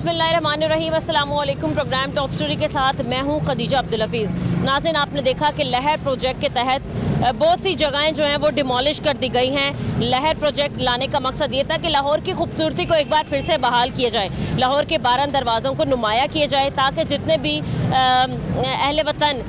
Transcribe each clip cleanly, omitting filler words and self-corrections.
बिस्मिल्लाहिर्रहमानिर्रहीम, अस्सलाम वालेकुम। प्रोग्राम टॉप स्टोरी के साथ मैं हूं खदीजा अब्दुल हफीज़। नाज़रीन, आपने देखा कि लहर प्रोजेक्ट के तहत बहुत सी जगहें जो हैं वो डिमोलिश कर दी गई हैं। लहर प्रोजेक्ट लाने का मकसद ये था कि लाहौर की खूबसूरती को एक बार फिर से बहाल किया जाए, लाहौर के 12 दरवाज़ों को नुमाया किया जाए, ताकि जितने भी अहले वतन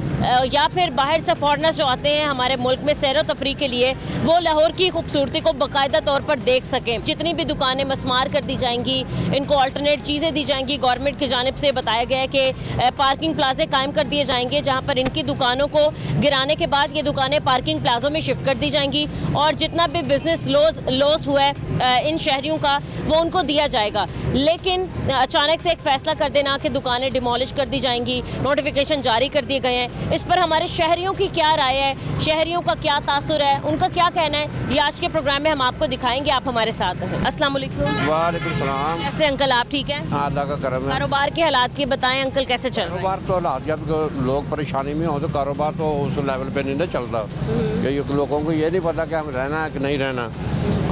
या फिर बाहर से फॉरनर्स जो आते हैं हमारे मुल्क में सैर व तफरी के लिए, वो लाहौर की खूबसूरती को बाकायदा तौर पर देख सकें। जितनी भी दुकानें मस्मार कर दी जाएंगी, इनको अल्टरनेट चीज़ें दी जाएंगी। गवर्नमेंट की जानिब से बताया गया है कि पार्किंग प्लाजे कायम कर दिए जाएंगे, जहाँ पर इनकी दुकानों को गिराने के बाद ये दुकानें पार्किंग प्लाजों में शिफ्ट कर दी जाएंगी और जितना भी बिजनेस लॉस हुआ है इन शहरियों का, वो उनको दिया जाएगा। लेकिन अचानक से एक फ़ैसला कर देना कि दुकानें डिमोलिश कर दी जाएंगी, नोटिफिकेशन जारी कर दिए गए हैं। इस पर हमारे शहरियों की क्या राय है, शहरियों का क्या तासुर है, उनका क्या कहना है, ये आज के प्रोग्राम में हम आपको दिखाएंगे। आप हमारे साथ हैं। अस्सलाम वालेकुम। वालेकुम सलाम। कैसे अंकल, आप ठीक हैं? अल्लाह का करम है। कारोबार के हालात की बताएं अंकल, कैसे चल रहे हैं? कारोबार तो हालात, जब लोग परेशानी में हो तो कारोबार तो उस लेवल पे नहीं ना चलता। कि लोगों को ये नहीं पता कि हम रहना है कि नहीं रहना।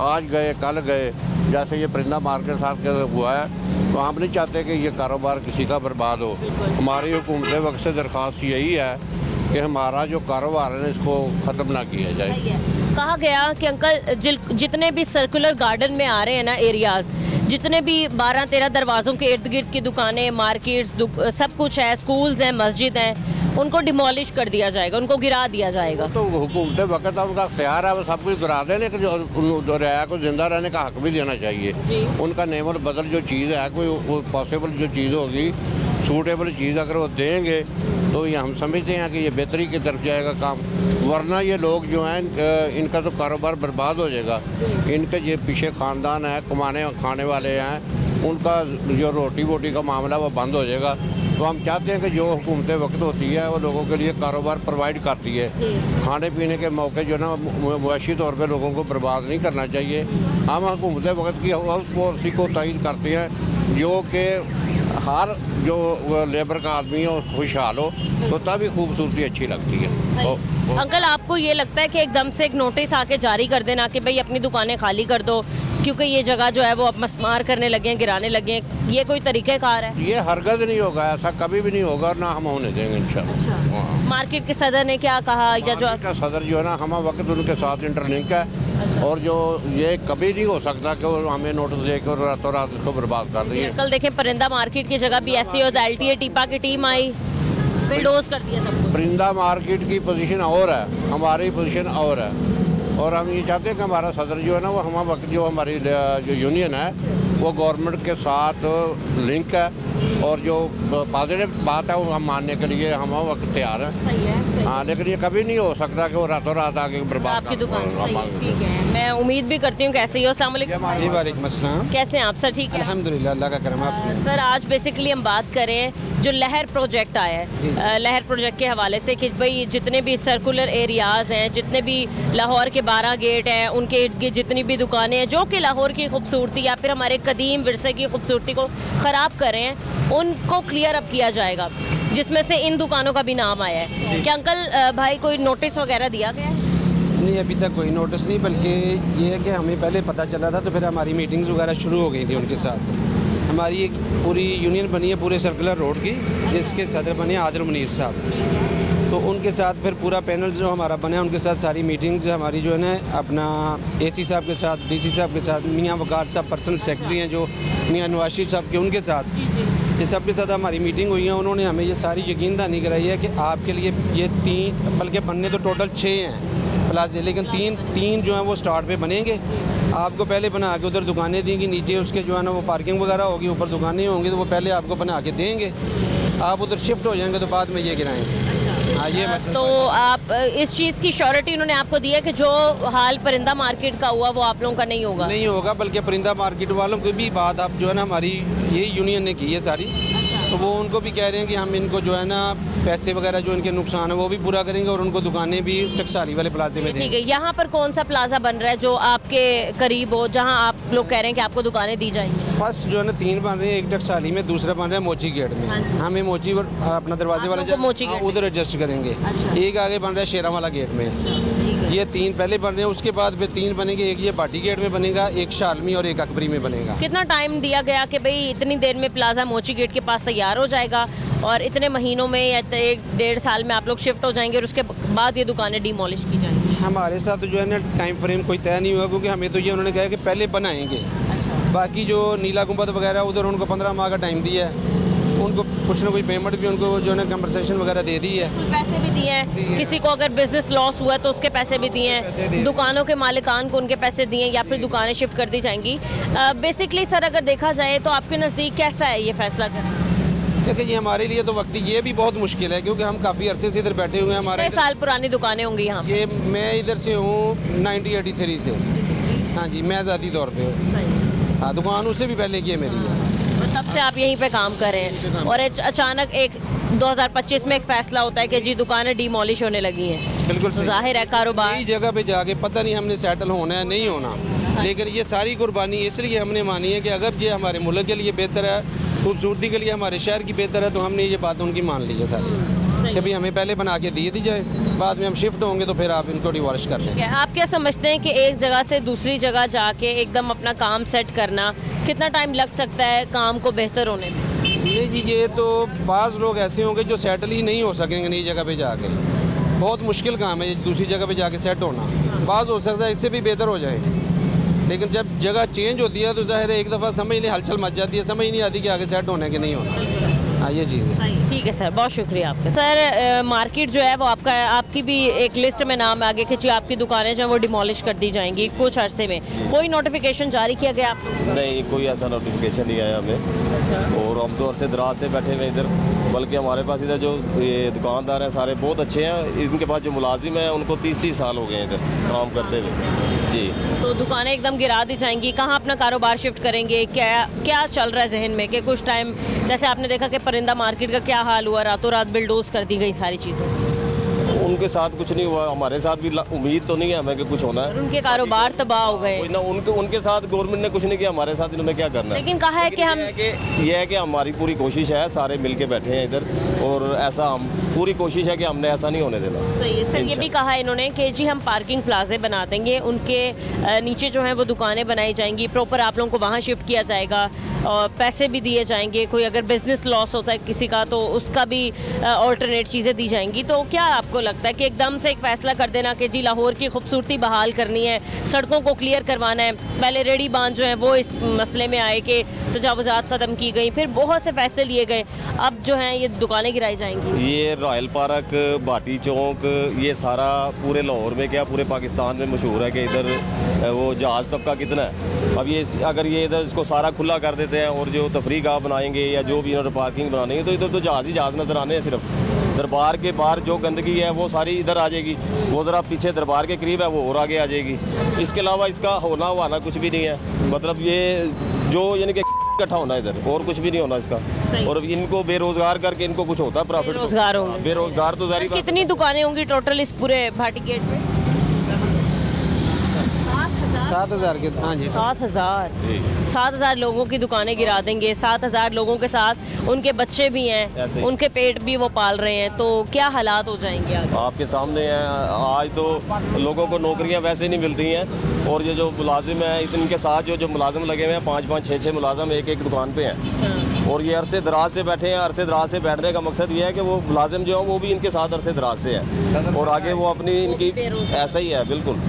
आज गए कल गए, जैसे ये परिंदा मार्केट साथ के हुआ है, तो हम नहीं चाहते कि ये कारोबार किसी का बर्बाद हो। हमारी हुकूमत वक्त से दरख्वास्त यही है कि हमारा जो कारोबार है इसको ख़त्म ना किया जाए। कहा गया कि अंकल जितने भी सर्कुलर गार्डन में आ रहे हैं ना एरियाज़, जितने भी 12-13 दरवाज़ों के इर्द गिर्द की दुकानें, मार्केट्स, सब कुछ है, स्कूल्स हैं, मस्जिद हैं, उनको डिमोलिश कर दिया जाएगा, उनको गिरा दिया जाएगा। तो हुकूमत वक्त उनका अख्तियार है, वो सब कुछ गिरा दें, लेकिन जो रियाया को जिंदा रहने का हक भी देना चाहिए। उनका नेमल बदल जो चीज़ है, कोई पॉसिबल जो चीज़ होगी, सूटेबल चीज़ अगर वो देंगे तो ये हम समझते हैं कि ये बेहतरी की तरफ जाएगा काम। वरना ये लोग जो हैं इनका तो कारोबार बर्बाद हो जाएगा। इनके ये पीछे ख़ानदान है, कमाने खाने वाले हैं, उनका जो रोटी वोटी का मामला वो बंद हो जाएगा। तो हम चाहते हैं कि जो हुकूमत वक्त होती है वो लोगों के लिए कारोबार प्रोवाइड करती है। खाने पीने के मौके जो ना मुआशी तौर पे लोगों को बर्बाद नहीं करना चाहिए। हम हुकूमत वक्त की उस पॉलिसी को तइद करते हैं जो कि हर जो लेबर का आदमी हो खुशहाल हो, तो तभी खूबसूरती अच्छी लगती है। अंकल, आपको ये लगता है कि एकदम से एक नोटिस आके जारी कर देना कि भाई अपनी दुकानें खाली कर दो, क्योंकि ये जगह जो है वो अब मस्मार करने लगे हैं, गिराने लगे हैं, ये कोई तरीक़ेकार है? ये हरगज़ नहीं होगा, ऐसा कभी भी नहीं होगा, ना हम होने देंगे इंशाल्लाह। मार्केट के सदर ने क्या कहा? या जो सदर जो है ना, हम वक्त उनके साथ इंटरलिंक है। और जो ये कभी नहीं हो सकता कि वो हमें नोटिस देकर रातों रात इसको बर्बाद कर रही है। कल देखें परिंदा मार्केट की जगह भी ऐसी हो, LTA टीपा की टीम आई, बिल्डोज कर दिया सब। परिंदा मार्केट की पोजीशन और है, हमारी पोजीशन और है, और हम ये चाहते हैं कि हमारा सदर जो है ना, वो हम वक्त जो हमारी जो यूनियन है वो गवर्नमेंट के साथ लिंक है, और जो पॉजिटिव बात है वो हम मानने के लिए हम वक्त तैयार हैं। हाँ, लेकिन ये कभी नहीं हो सकता कि वो रातों रात आके बर्बाद आपकी दुकान। ठीक है, मैं उम्मीद भी करती हूँ। कैसे ही हो? अस्सलाम वालेकुम। जी वालेकुम अस्सलाम। कैसे हैं आप सर? ठीक है अल्हम्दुलिल्लाह, अल्लाह का करम। आप सर, आज बेसिकली हम बात करें जो लहर प्रोजेक्ट आया है, लहर प्रोजेक्ट के हवाले से कि भाई जितने भी सर्कुलर एरियाज़ हैं, जितने भी लाहौर के 12 गेट हैं, उनके इर्द गिर्द जितनी भी दुकानें हैं जो कि लाहौर की खूबसूरती या फिर हमारे कदीम विरसे की खूबसूरती को ख़राब कर रहे हैं, उनको क्लियर अप किया जाएगा, जिसमें से इन दुकानों का भी नाम आया है। क्या अंकल भाई कोई नोटिस वगैरह दिया गया है? नहीं, अभी तक कोई नोटिस नहीं, बल्कि ये है कि हमें पहले पता चला था तो फिर हमारी मीटिंग्स वगैरह शुरू हो गई थी उनके साथ। हमारी एक पूरी यूनियन बनी है पूरे सर्कुलर रोड की, जिसके सदर बने आदिल मुनीर साहब। तो उनके साथ फिर पूरा पैनल जो हमारा बना है, उनके साथ सारी मीटिंग्स हमारी जो है ना, अपना AC साहब के साथ, DC साहब के साथ, मियाँ वकार साहब पर्सनल सेक्रेटरी हैं जो मियाँ नवाज साहब के, उनके साथ ये सब के साथ हमारी मीटिंग हुई है। उन्होंने हमें ये सारी यकीन दहानी कराई है कि आपके लिए ये 3, बल्कि बनने तो टोटल 6 हैं प्लाजे, लेकिन तीन जो हैं वो स्टार्ट पे बनेंगे। आपको पहले बना के उधर दुकानें देंगी, नीचे उसके जो है ना वो पार्किंग वगैरह होगी, ऊपर दुकानें होंगी, तो वो पहले आपको बना के देंगे। आप उधर शिफ्ट हो जाएंगे तो बाद में ये गिराएंगे। हाँ, ये मतलब तो आप इस चीज़ की श्योरिटी उन्होंने आपको दी है कि जो हाल परिंदा मार्केट का हुआ वो आप लोगों का नहीं होगा? नहीं होगा, बल्कि परिंदा मार्केट वालों की भी बात आप जो है ना हमारी यही यूनियन ने की है सारी, तो वो उनको भी कह रहे हैं कि हम इनको जो है ना पैसे वगैरह जो इनके नुकसान है वो भी पूरा करेंगे, और उनको दुकानें भी टकसाली वाले प्लाजे में देंगे। ठीक है, यहाँ पर कौन सा प्लाजा बन रहा है जो आपके करीब हो, जहाँ आप लोग कह रहे हैं कि आपको दुकानें दी जाएंगी? फर्स्ट जो है ना 3 बन रहे हैं, एक टकसाली में, दूसरा बन रहा है मोची गेट में। हमें मोची अपना दरवाजे वाला मोची उधर एडजस्ट करेंगे। एक आगे बन रहा है शेरा वाला गेट में। ये 3 पहले बन रहे हैं, उसके बाद फिर 3 बनेंगे। एक ये भाटी गेट में बनेगा, एक शालमी और एक अकबरी में बनेगा। कितना टाइम दिया गया कि भाई इतनी देर में प्लाजा मोची गेट के पास तैयार हो जाएगा और इतने महीनों में या 1-1.5 साल में आप लोग शिफ्ट हो जाएंगे और उसके बाद ये दुकानें डिमोलिश की जाएंगी? हमारे साथ तो जो है ना टाइम फ्रेम कोई तय नहीं हुआ, क्योंकि हमें तो ये उन्होंने कहा कि पहले बनाएंगे। बाकी जो नीला गुंबद वगैरह उधर उनको 15 माह का टाइम दिया है, उनको कुछ ना कुछ पेमेंट भी उनको जो है कंपनसेशन वगैरह दे दी है। पैसे भी दिए हैं, किसी को अगर बिजनेस लॉस हुआ है तो उसके पैसे भी दिए हैं, दुकानों के मालिकान को उनके पैसे दिए या फिर दुकानें शिफ्ट कर दी जाएंगी। बेसिकली सर अगर देखा जाए तो आपके नज़दीक कैसा है ये फैसला करना? देखिए जी, हमारे लिए तो वक्त ये भी बहुत मुश्किल है, क्योंकि हम काफ़ी अरसे से इधर बैठे हुए हैं। हमारे 6 साल पुरानी दुकानें होंगी यहाँ? ये मैं इधर से हूँ 1983 से। हाँ जी, मैं ज़ाती तौर पे हूँ। हाँ, दुकान उससे भी पहले की है मेरी है। तब से आप यहीं पे काम कर रहे हैं और अचानक एक 2025 में एक फैसला होता है कि जी दुकानें डिमोलिश होने लगी हैं। बिल्कुल तो जाहिर है कारोबार नई जगह पे जाके पता नहीं हमने सेटल होना है नहीं होना, लेकिन ये सारी कुर्बानी इसलिए हमने मानी है कि अगर ये हमारे मुल्क के लिए बेहतर है, खूबसूरती के लिए हमारे शहर की बेहतर है, तो हमने ये बात उनकी मान ली है सारी कि भाई हमें पहले बना के दी जाए, बाद में हम शिफ्ट होंगे तो फिर आप इनको डिवॉल्श कर लें। आप क्या समझते हैं कि एक जगह से दूसरी जगह जाके एकदम अपना काम सेट करना कितना टाइम लग सकता है काम को बेहतर होने में? नहीं जी, ये तो बाज़ लोग ऐसे होंगे जो सेटल ही नहीं हो सकेंगे नई जगह पे जाके। बहुत मुश्किल काम है दूसरी जगह पे जाके सेट होना। बाज़ हो सकता है इससे भी बेहतर हो जाए, लेकिन जब जगह चेंज होती है तो ज़ाहिर है एक दफ़ा समझ ले हलचल मच जाती है, समझ नहीं आती कि आगे सेट होने के नहीं होना। हाँ, ये चीज़ है। ठीक है सर, बहुत शुक्रिया आपका। सर मार्केट जो है वो आपकी भी एक लिस्ट में नाम आगे कि जी आपकी दुकानें जो है वो डिमोलिश कर दी जाएंगी कुछ अरसे में, कोई नोटिफिकेशन जारी किया गया आपको? नहीं, कोई ऐसा नोटिफिकेशन नहीं आया हमें। और हम तो अरसे दराज से बैठे हुए इधर, बल्कि हमारे पास इधर जो ये दुकानदार हैं सारे बहुत अच्छे हैं। इनके पास जो मुलाजिम हैं उनको 30-30 साल हो गए इधर काम करते हुए जी। तो दुकानें एकदम गिरा दी जाएंगी, कहाँ अपना कारोबार शिफ्ट करेंगे? क्या चल रहा है जहन में कि कुछ टाइम जैसे आपने देखा कि परिंदा मार्केट का क्या हाल हुआ, रातों रात बिल्डोज कर दी गई सारी चीज़ें? उनके साथ कुछ नहीं हुआ, हमारे साथ भी उम्मीद तो नहीं है हमें कि कुछ होना है। उनके कारोबार तबाह हो गए ना, उनके साथ गवर्नमेंट ने कुछ नहीं किया, हमारे साथ इन्होंने क्या करना है। लेकिन कहा है कि हम ये है कि हमारी पूरी कोशिश है, सारे मिल के बैठे हैं इधर, और ऐसा हम पूरी कोशिश है कि हमने ऐसा नहीं होने देना। सही है सर, ये भी कहा इन्होंने कि जी हम पार्किंग प्लाजे बना देंगे, उनके नीचे जो है वो दुकानें बनाई जाएंगी, प्रॉपर आप लोगों को वहाँ शिफ्ट किया जाएगा और पैसे भी दिए जाएंगे। कोई अगर बिजनेस लॉस होता है किसी का तो उसका भी ऑल्टरनेट चीज़ें दी जाएंगी। तो क्या आपको लगता है कि एकदम से एक फैसला कर देना कि जी लाहौर की खूबसूरती बहाल करनी है, सड़कों को क्लियर करवाना है? पहले रेडी बांध जो है वो इस मसले में आए कि तजावुज़ात ख़त्म की गई, फिर बहुत से फैसले लिए गए, अब जो हैं ये दुकानें गिराई जाएंगी। ये रॉयल पार्क, भाटी चौक, ये सारा पूरे लाहौर में क्या पूरे पाकिस्तान में मशहूर है कि इधर वो जहाज़ तबका कितना है। अब ये अगर ये इधर इसको सारा खुला कर देते हैं और जो तफरी गाह बनाएंगे या जो भी इन्होंने पार्किंग बनाएंगे तो इधर तो जहाज़ ही जहाज़ नज़र आने हैं। सिर्फ दरबार के बाहर जो गंदगी है वो सारी इधर आ जाएगी, वो ज़रा पीछे दरबार के करीब है वो और आगे आ जाएगी। इसके अलावा इसका होना हुआना कुछ भी नहीं है, मतलब ये जो यानी कि इकट्ठा होना इधर और कुछ भी नहीं होना इसका। और इनको बेरोजगार करके इनको कुछ होता है प्रॉफिट? बेरोजगार तो जारी। कितनी दुकानें होंगी टोटल इस पूरे भाटी गेट में? 7,000 के। हाँ जी, 7,000 लोगों की दुकानें गिरा देंगे। 7,000 लोगों के साथ उनके बच्चे भी हैं, उनके पेट भी वो पाल रहे हैं, तो क्या हालात हो जाएंगे आगे? आपके सामने है। आज तो लोगों को नौकरियां वैसे नहीं मिलती हैं, और ये जो मुलाजिम है इनके साथ जो मुलाजिम लगे हुए हैं 5-5, 6-6 मुलाजिम एक दुकान पे हैं, और ये अरसे दराज से बैठे हैं। अरसे दराज से बैठने का मकसद ये है कि वो मुलाजिम जो है वो भी इनके साथ अरसे दराज से है, और आगे वो अपनी इनकी ऐसा ही है बिल्कुल।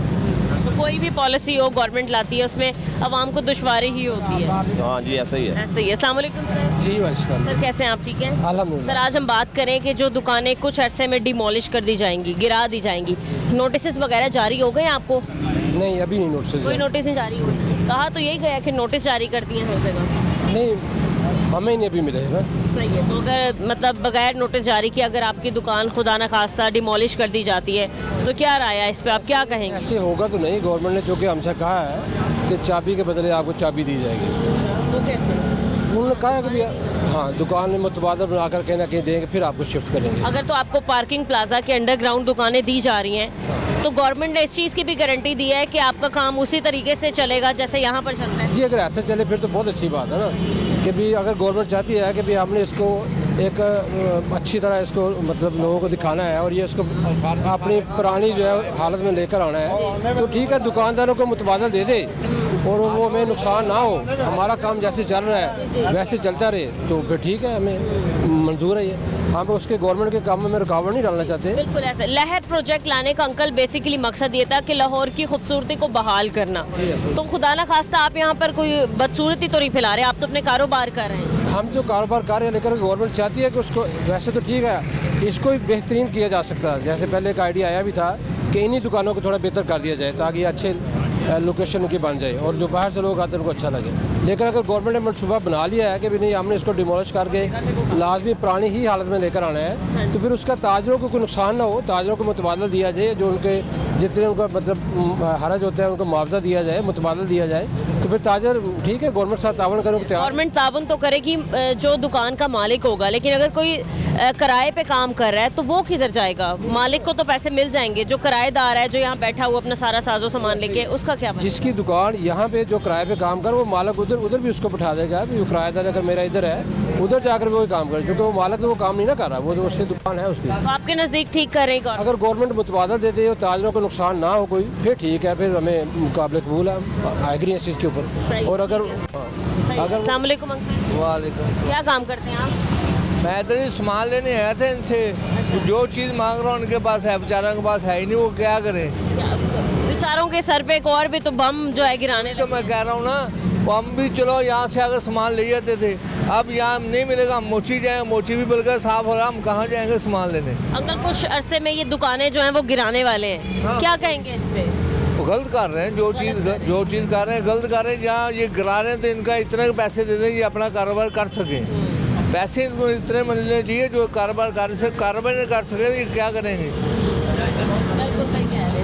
तो कोई भी पॉलिसी हो गवर्नमेंट लाती है उसमें आवाम को दुश्वारी ही होती है। हाँ जी, ऐसा ही है। ऐसा ही है। अस्सलाम वालेकुम सर। जी सर, कैसे हैं आप? ठीक हैं अल्हम्दुलिल्लाह। सर, आज हम बात करें कि जो दुकानें कुछ अरसे में डिमोलिश कर दी जाएंगी, गिरा दी जाएंगी, नोटिस वगैरह जारी हो गए आपको? नहीं, अभी नहीं नोटिस। कोई नोटिस नहीं जारी हुई? कहा तो यही गया कि नोटिस जारी कर दिए हैं हर जगह। नहीं, हमें नहीं अभी मिले है। सही है। तो अगर मतलब बगैर नोटिस जारी किए अगर आपकी दुकान खुदा न खास्ता डिमोलिश कर दी जाती है तो क्या राय है इस पर, आप क्या कहेंगे? ऐसे होगा तो नहीं। गवर्नमेंट ने चूँकि हमसे कहा है कि चाबी के बदले आपको चाबी दी जाएगी। तो कैसे? उन्होंने कहा है कि हाँ, दुकान में मुतबादल बनाकर कहीं ना कहीं देंगे, फिर आपको शिफ्ट करेंगे। अगर तो आपको पार्किंग प्लाजा के अंडरग्राउंड दुकानें दी जा रही हैं तो गवर्नमेंट ने इस चीज़ की भी गारंटी दी है कि आपका काम उसी तरीके से चलेगा जैसे यहाँ पर चल रहा है? जी, अगर ऐसे चले फिर तो बहुत अच्छी बात है ना, कि भी अगर गवर्नमेंट चाहती है कि भी हमने इसको एक अच्छी तरह इसको मतलब लोगों को दिखाना है और ये इसको अपनी पुरानी जो है हालत में लेकर आना है। तो ठीक है, दुकानदारों को मुतबादल दे दे और वो हमें नुकसान ना हो, हमारा काम जैसे चल रहा है वैसे चलता रहे, तो फिर ठीक है, हमें मंजूर है ये। हम उसके गवर्नमेंट के काम में रुकावट नहीं डालना चाहते। बिल्कुल ऐसा। लहर प्रोजेक्ट लाने का अंकल बेसिकली मकसद ये था कि लाहौर की खूबसूरती को बहाल करना। तो खुदा ना खास्ता आप यहाँ पर कोई बदसूरती तो नहीं फैला रहे, आप तो अपने कारोबार कर रहे हैं। हम जो कारोबार कर रहे हैं, लेकर गवर्नमेंट चाहती है कि उसको, वैसे तो ठीक है, इसको भी बेहतरीन किया जा सकता है। जैसे पहले एक आइडिया आया भी था कि इन्हीं दुकानों को थोड़ा बेहतर कर दिया जाए ताकि अच्छे लोकेशन की बन जाए और जो बाहर से लोग आते हैं उनको अच्छा लगे। लेकिन अगर गवर्नमेंट ने मनसूबा बना लिया है कि भी नहीं, हमने इसको डिमोलिश करके लाजमी पुरानी ही हालत में लेकर आना है, तो फिर उसका ताजरों को कोई नुकसान ना हो, ताजरों को मुतबादल दिया जाए, जो उनके जितने उनका मतलब हरज होता है उनको मुआवजा दिया जाए, मुतबादल दिया जाए, तो फिर ताजर ठीक है, गवर्नमेंट साथ तावन करें। गवर्नमेंट तावन तो करेगी जो दुकान का मालिक होगा, लेकिन अगर कोई किराए पे काम कर रहा है तो वो किधर जाएगा? मालिक को तो पैसे मिल जाएंगे, जो किराएदार है जो यहाँ बैठा हुआ अपना सारा साजो सामान लेके, उसका क्या बनेगा? जिसकी दुकान यहाँ पे जो किराए पे काम कर, वो मालिक उधर भी उसको बैठा देगा। जो किराएदार अगर मेरा इधर है, उधर जाकर वो काम करे, क्योंकि वो मालिक तो वो काम नहीं ना कर रहा, वो तो उसकी दुकान है उसकी। तो आपके नज़दीक ठीक कर रहे हैं? अगर गवर्नमेंट मुतबादल दे दे और ताजरों को नुकसान ना हो कोई, फिर ठीक है, फिर हमें मुकाबले कबूल है, एग्री इस चीज़ के ऊपर। और अगर अस्सलाम वालेकुम अंकल। वालेकुम। क्या काम करते हैं आप? मैं इधर ही सामान लेने आया था इनसे, जो चीज़ मांग रहा हूँ उनके पास है, बेचारों के पास है ही नहीं, वो क्या करें? बेचारों के सर पे एक और भी तो बम जो है गिराने तो मैं कह रहा हूँ ना, वो हम भी चलो यहाँ से अगर सामान ले जाते थे, अब यहाँ नहीं मिलेगा, हम मोची जाएंगे, मोची भी बिल्कुल साफ हो रहा, हम कहाँ जाएंगे सामान लेने? अंकल कुछ अरसे में ये दुकानें जो हैं वो गिराने वाले हैं, हाँ। क्या कहेंगे इस पे? वो गलत कर रहे हैं, जो चीज़ कर रहे हैं गलत कर रहे हैं। जहाँ ये गिरा रहे हैं तो इनका इतने पैसे दे दें, ये अपना कारोबार कर सकें। पैसे इनको इतने मिलने चाहिए जो कारोबार नहीं कर सके, ये क्या करेंगे?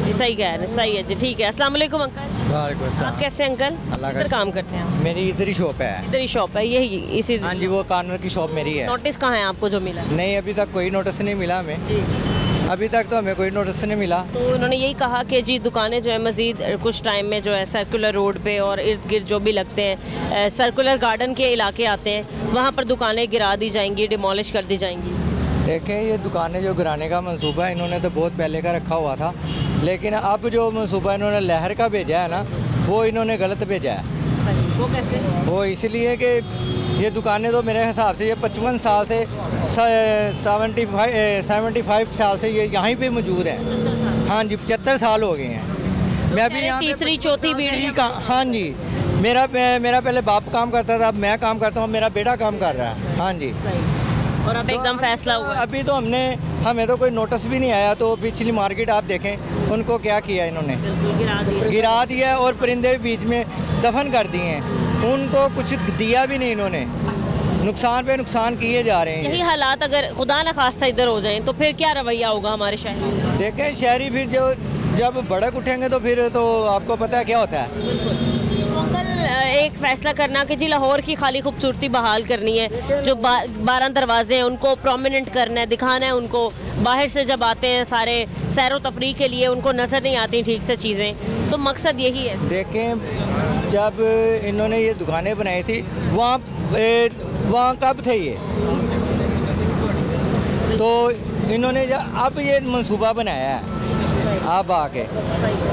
जी सही कह रहे हैं, सही है जी, ठीक है। अस्सलाम वालेकुम अंकल। वालेकुम अस्सलाम। आप कैसे अंकल? इधर काम करते हैं? मेरी इधर ही शॉप है। इधर ही शॉप है, यही इसी? हाँ जी, वो कॉर्नर की शॉप मेरी है। नोटिस कहाँ है आपको जो मिला? नहीं, अभी तक कोई नोटिस नहीं मिला हमें, अभी तक तो हमें कोई नोटिस नहीं मिला। तो उन्होंने यही कहा कि जी दुकानें जो है मज़ीद कुछ टाइम में जो है सर्कुलर रोड पे और इर्द गिर्द जो भी लगते हैं सर्कुलर गार्डन के इलाके आते हैं, वहाँ पर दुकानें गिरा दी जाएंगी, डिमोलिश कर दी जाएंगी। देखें, ये दुकानें जो गिराने का मंसूबा इन्होंने तो बहुत पहले का रखा हुआ था, लेकिन अब जो मंसूबा इन्होंने लहर का भेजा है ना, वो इन्होंने गलत भेजा है। वो कैसे? वो इसलिए कि ये दुकानें तो मेरे हिसाब से ये 55 साल से 75 साल से ये यहाँ पे मौजूद है। हाँ जी, 75 साल हो गए हैं। मैं अभी यहाँ तीसरी चौथी पीढ़ी का। हाँ जी, मेरा पहले बाप काम करता था, अब मैं काम करता हूँ, मेरा बेटा काम कर रहा है। हाँ जी, और अब एकदम फैसला हुआ। अभी तो हमें तो कोई नोटिस भी नहीं आया। तो पिछली मार्केट आप देखें, उनको क्या किया इन्होंने, गिरा दिया और परिंदे बीच में दफन कर दिए हैं, उनको कुछ दिया भी नहीं इन्होंने, नुकसान पे नुकसान किए जा रहे हैं। यही हालात अगर खुदा न खास्ता इधर हो जाएं तो फिर क्या रवैया होगा हमारे शहर में? देखें, शहरी फिर जब भड़क उठेंगे तो फिर तो आपको पता है क्या होता है। एक फैसला करना कि जी लाहौर की खाली खूबसूरती बहाल करनी है, जो 12 दरवाजे हैं उनको प्रोमिनेंट करना है, दिखाना है उनको। बाहर से जब आते हैं सारे सैर व तफरीह के लिए, उनको नज़र नहीं आती ठीक से चीज़ें, तो मकसद यही है। देखें, जब इन्होंने ये दुकानें बनाई थी वहाँ कब थे ये, तो इन्होंने अब ये मंसूबा बनाया है आप आके,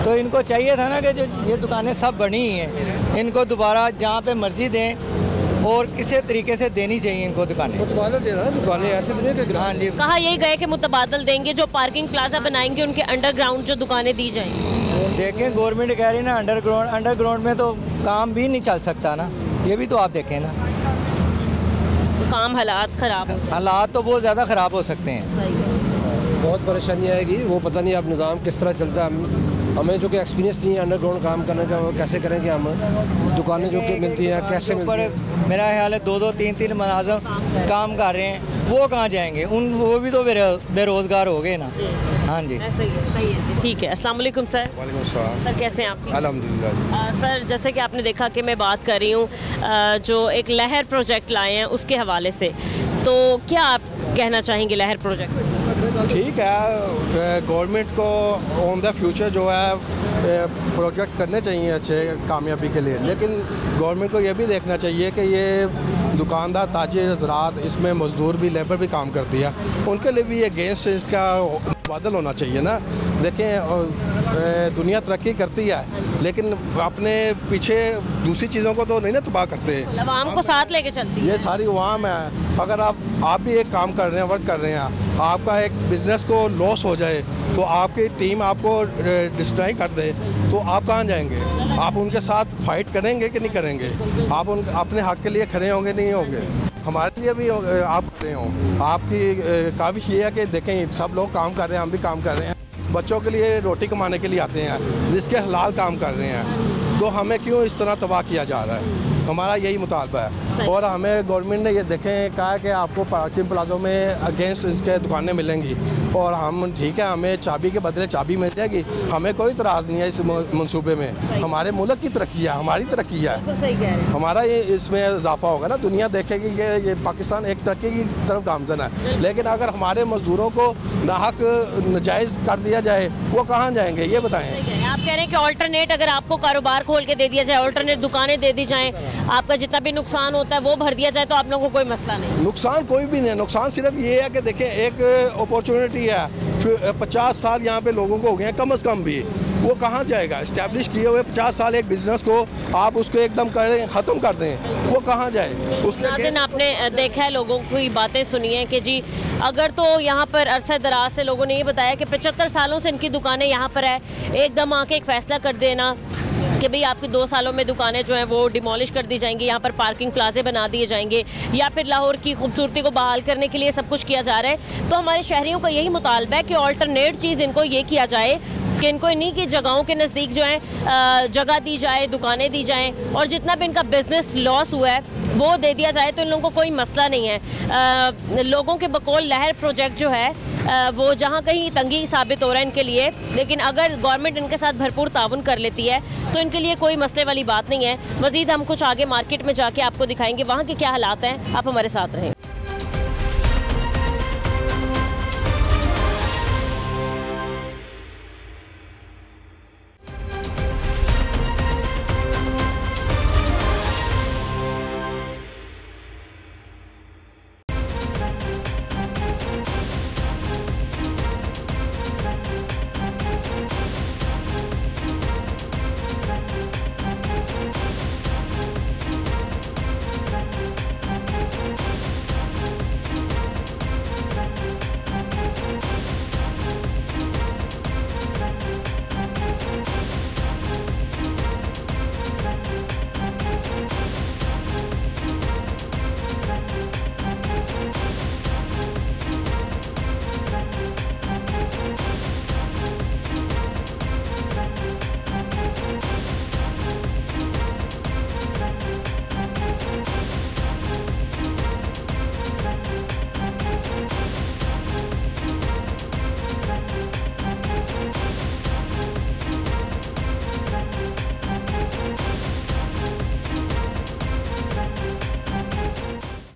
तो इनको चाहिए था ना कि जो ये दुकानें सब बनी हैं, इनको दोबारा जहाँ पे मर्जी दें और किसी तरीके से देनी चाहिए इनको दुकानें। मुतबादल देना है, दुकानें ऐसे भी नहीं। हाँ जी, कहा यही गए कि मुतबादल देंगे, जो पार्किंग प्लाजा बनाएंगे उनके अंडरग्राउंड जो दुकानें दी जाएंगी। देखें, गवर्नमेंट कह रही ना अंडरग्राउंड में तो काम भी नहीं चल सकता ना, ये भी तो आप देखें ना, काम हालात ख़राब, हालात तो बहुत ज़्यादा ख़राब हो सकते हैं। बहुत परेशानी आएगी, वो पता नहीं अब निज़ाम किस तरह चलता है। हमें जो कि एक्सपीरियंस नहीं है अंडरग्राउंड काम करने का, वो कैसे करेंगे हम? दुकानें जो कि मिलती हैं कैसे मिलती हैं? मेरा ख्याल है 2-2 3-3 मुलाजिम काम कर रहे हैं, वो कहाँ जाएंगे? वो भी तो बेरोज़गार हो गए ना। हाँ जी, सही है जी, ठीक है। अस्सलाम वालेकुम सर। वालेकुम सलाम। सर कैसे हैं आप? अल्हम्दुलिल्लाह। सर जैसे कि आपने देखा कि मैं बात कर रही हूँ जो एक लहर प्रोजेक्ट लाए हैं उसके हवाले से, तो क्या आप कहना चाहेंगे लहर प्रोजेक्ट? ठीक है, गवर्नमेंट को ऑन द फ्यूचर जो है प्रोजेक्ट करने चाहिए अच्छे कामयाबी के लिए, लेकिन गवर्नमेंट को ये भी देखना चाहिए कि ये दुकानदार, ताजिर, ज़रात, इसमें मजदूर भी, लेबर भी काम करती है, उनके लिए भी ये अगेंस्ट इसका बादल होना चाहिए ना। देखें दुनिया तरक्की करती है, लेकिन अपने पीछे दूसरी चीज़ों को तो नहीं ना तबाह करते, आवाम को साथ लेके चलती है। ये सारी अवाम है। अगर आप भी एक काम कर रहे हैं, वर्क कर रहे हैं, आपका एक बिज़नेस को लॉस हो जाए तो आपकी टीम आपको डिस्ट्रॉय कर दे, तो आप कहाँ जाएंगे? आप उनके साथ फाइट करेंगे कि नहीं करेंगे? आप अपने हक के लिए खड़े होंगे नहीं होंगे? हमारे लिए भी आप खड़े हों। आपकी काविश ये है कि देखें सब लोग काम कर रहे हैं, हम भी काम कर रहे हैं, बच्चों के लिए रोटी कमाने के लिए आते हैं, जिसके हलाल काम कर रहे हैं, तो हमें क्यों इस तरह तबाह किया जा रहा है? हमारा यही मुतालबा है। और हमें गवर्नमेंट ने ये देखें कहा कि आपको पार्किंग प्लाजों में अगेंस्ट इसके दुकानें मिलेंगी, और हम ठीक है, हमें चाबी के बदले चाबी मिल जाएगी, हमें कोई इतराज़ नहीं है इस मंसूबे में। हमारे मुल्क की तरक्की है, हमारी तरक्की है, हमारा ये इसमें इजाफा होगा ना। दुनिया देखेगी कि ये पाकिस्तान एक तरक्की की तरफ गामजन है, लेकिन अगर हमारे मजदूरों को नाहक नाजायज़ कर दिया जाए, वो कहाँ जाएंगे ये बताएं। आप कह रहे हैं कि ऑल्टरनेट अगर आपको कारोबार खोल के दे दिया जाए, ऑल्टरनेट दुकानें दे दी जाएं, आपका जितना भी नुकसान होता है वो भर दिया जाए, तो आप लोगों को कोई मसला नहीं? नुकसान कोई भी नहीं है। नुकसान सिर्फ ये है कि देखें एक अपॉर्चुनिटी है, 50 साल यहाँ पे लोगों को हो गए हैं कम से कम भी, वो कहाँ जाएगा? इस्टेब्लिश किए हुए 50 साल एक बिजनेस को आप उसको एकदम करें, ख़त्म कर दें, वो कहाँ जाए? उसके दिन आपने देखा है, लोगों की बातें सुनी है कि जी अगर तो यहाँ पर अरसे दराज से लोगों ने ये बताया कि 75 सालों से इनकी दुकानें यहाँ पर है, एकदम आके एक फ़ैसला कर देना कि भाई आपकी 2 सालों में दुकानें जो हैं वो डिमोलिश कर दी जाएंगी, यहाँ पर पार्किंग प्लाजे बना दिए जाएंगे, या फिर लाहौर की खूबसूरती को बहाल करने के लिए सब कुछ किया जा रहा है। तो हमारे शहरियों का यही मुतालबा है कि ऑल्टरनेट चीज़ इनको ये किया जाए कि इनको इन्हीं की जगहों के नज़दीक जो है जगह दी जाए, दुकानें दी जाएँ, और जितना भी इनका बिज़नेस लॉस हुआ है वो दे दिया जाए, तो इन लोगों को कोई मसला नहीं है। लोगों के बकौल लहर प्रोजेक्ट जो है वो जहाँ कहीं तंगी साबित हो रहा है इनके लिए, लेकिन अगर गवर्नमेंट इनके साथ भरपूर ताउन कर लेती है तो इनके लिए कोई मसले वाली बात नहीं है। मज़ीद हम कुछ आगे मार्केट में जाके आपको दिखाएंगे वहाँ के क्या हालात हैं, आप हमारे साथ रहें।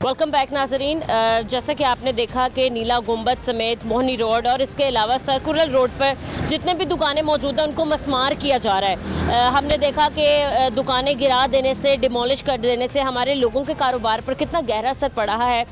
वेलकम बैक नाजरीन। जैसा कि आपने देखा कि नीला गुंबद समेत मोहनी रोड और इसके अलावा सर्कुलर रोड पर जितने भी दुकानें मौजूद हैं उनको मस्मार किया जा रहा है। हमने देखा कि दुकानें गिरा देने से, डिमोलिश कर देने से हमारे लोगों के कारोबार पर कितना गहरा असर पड़ा है।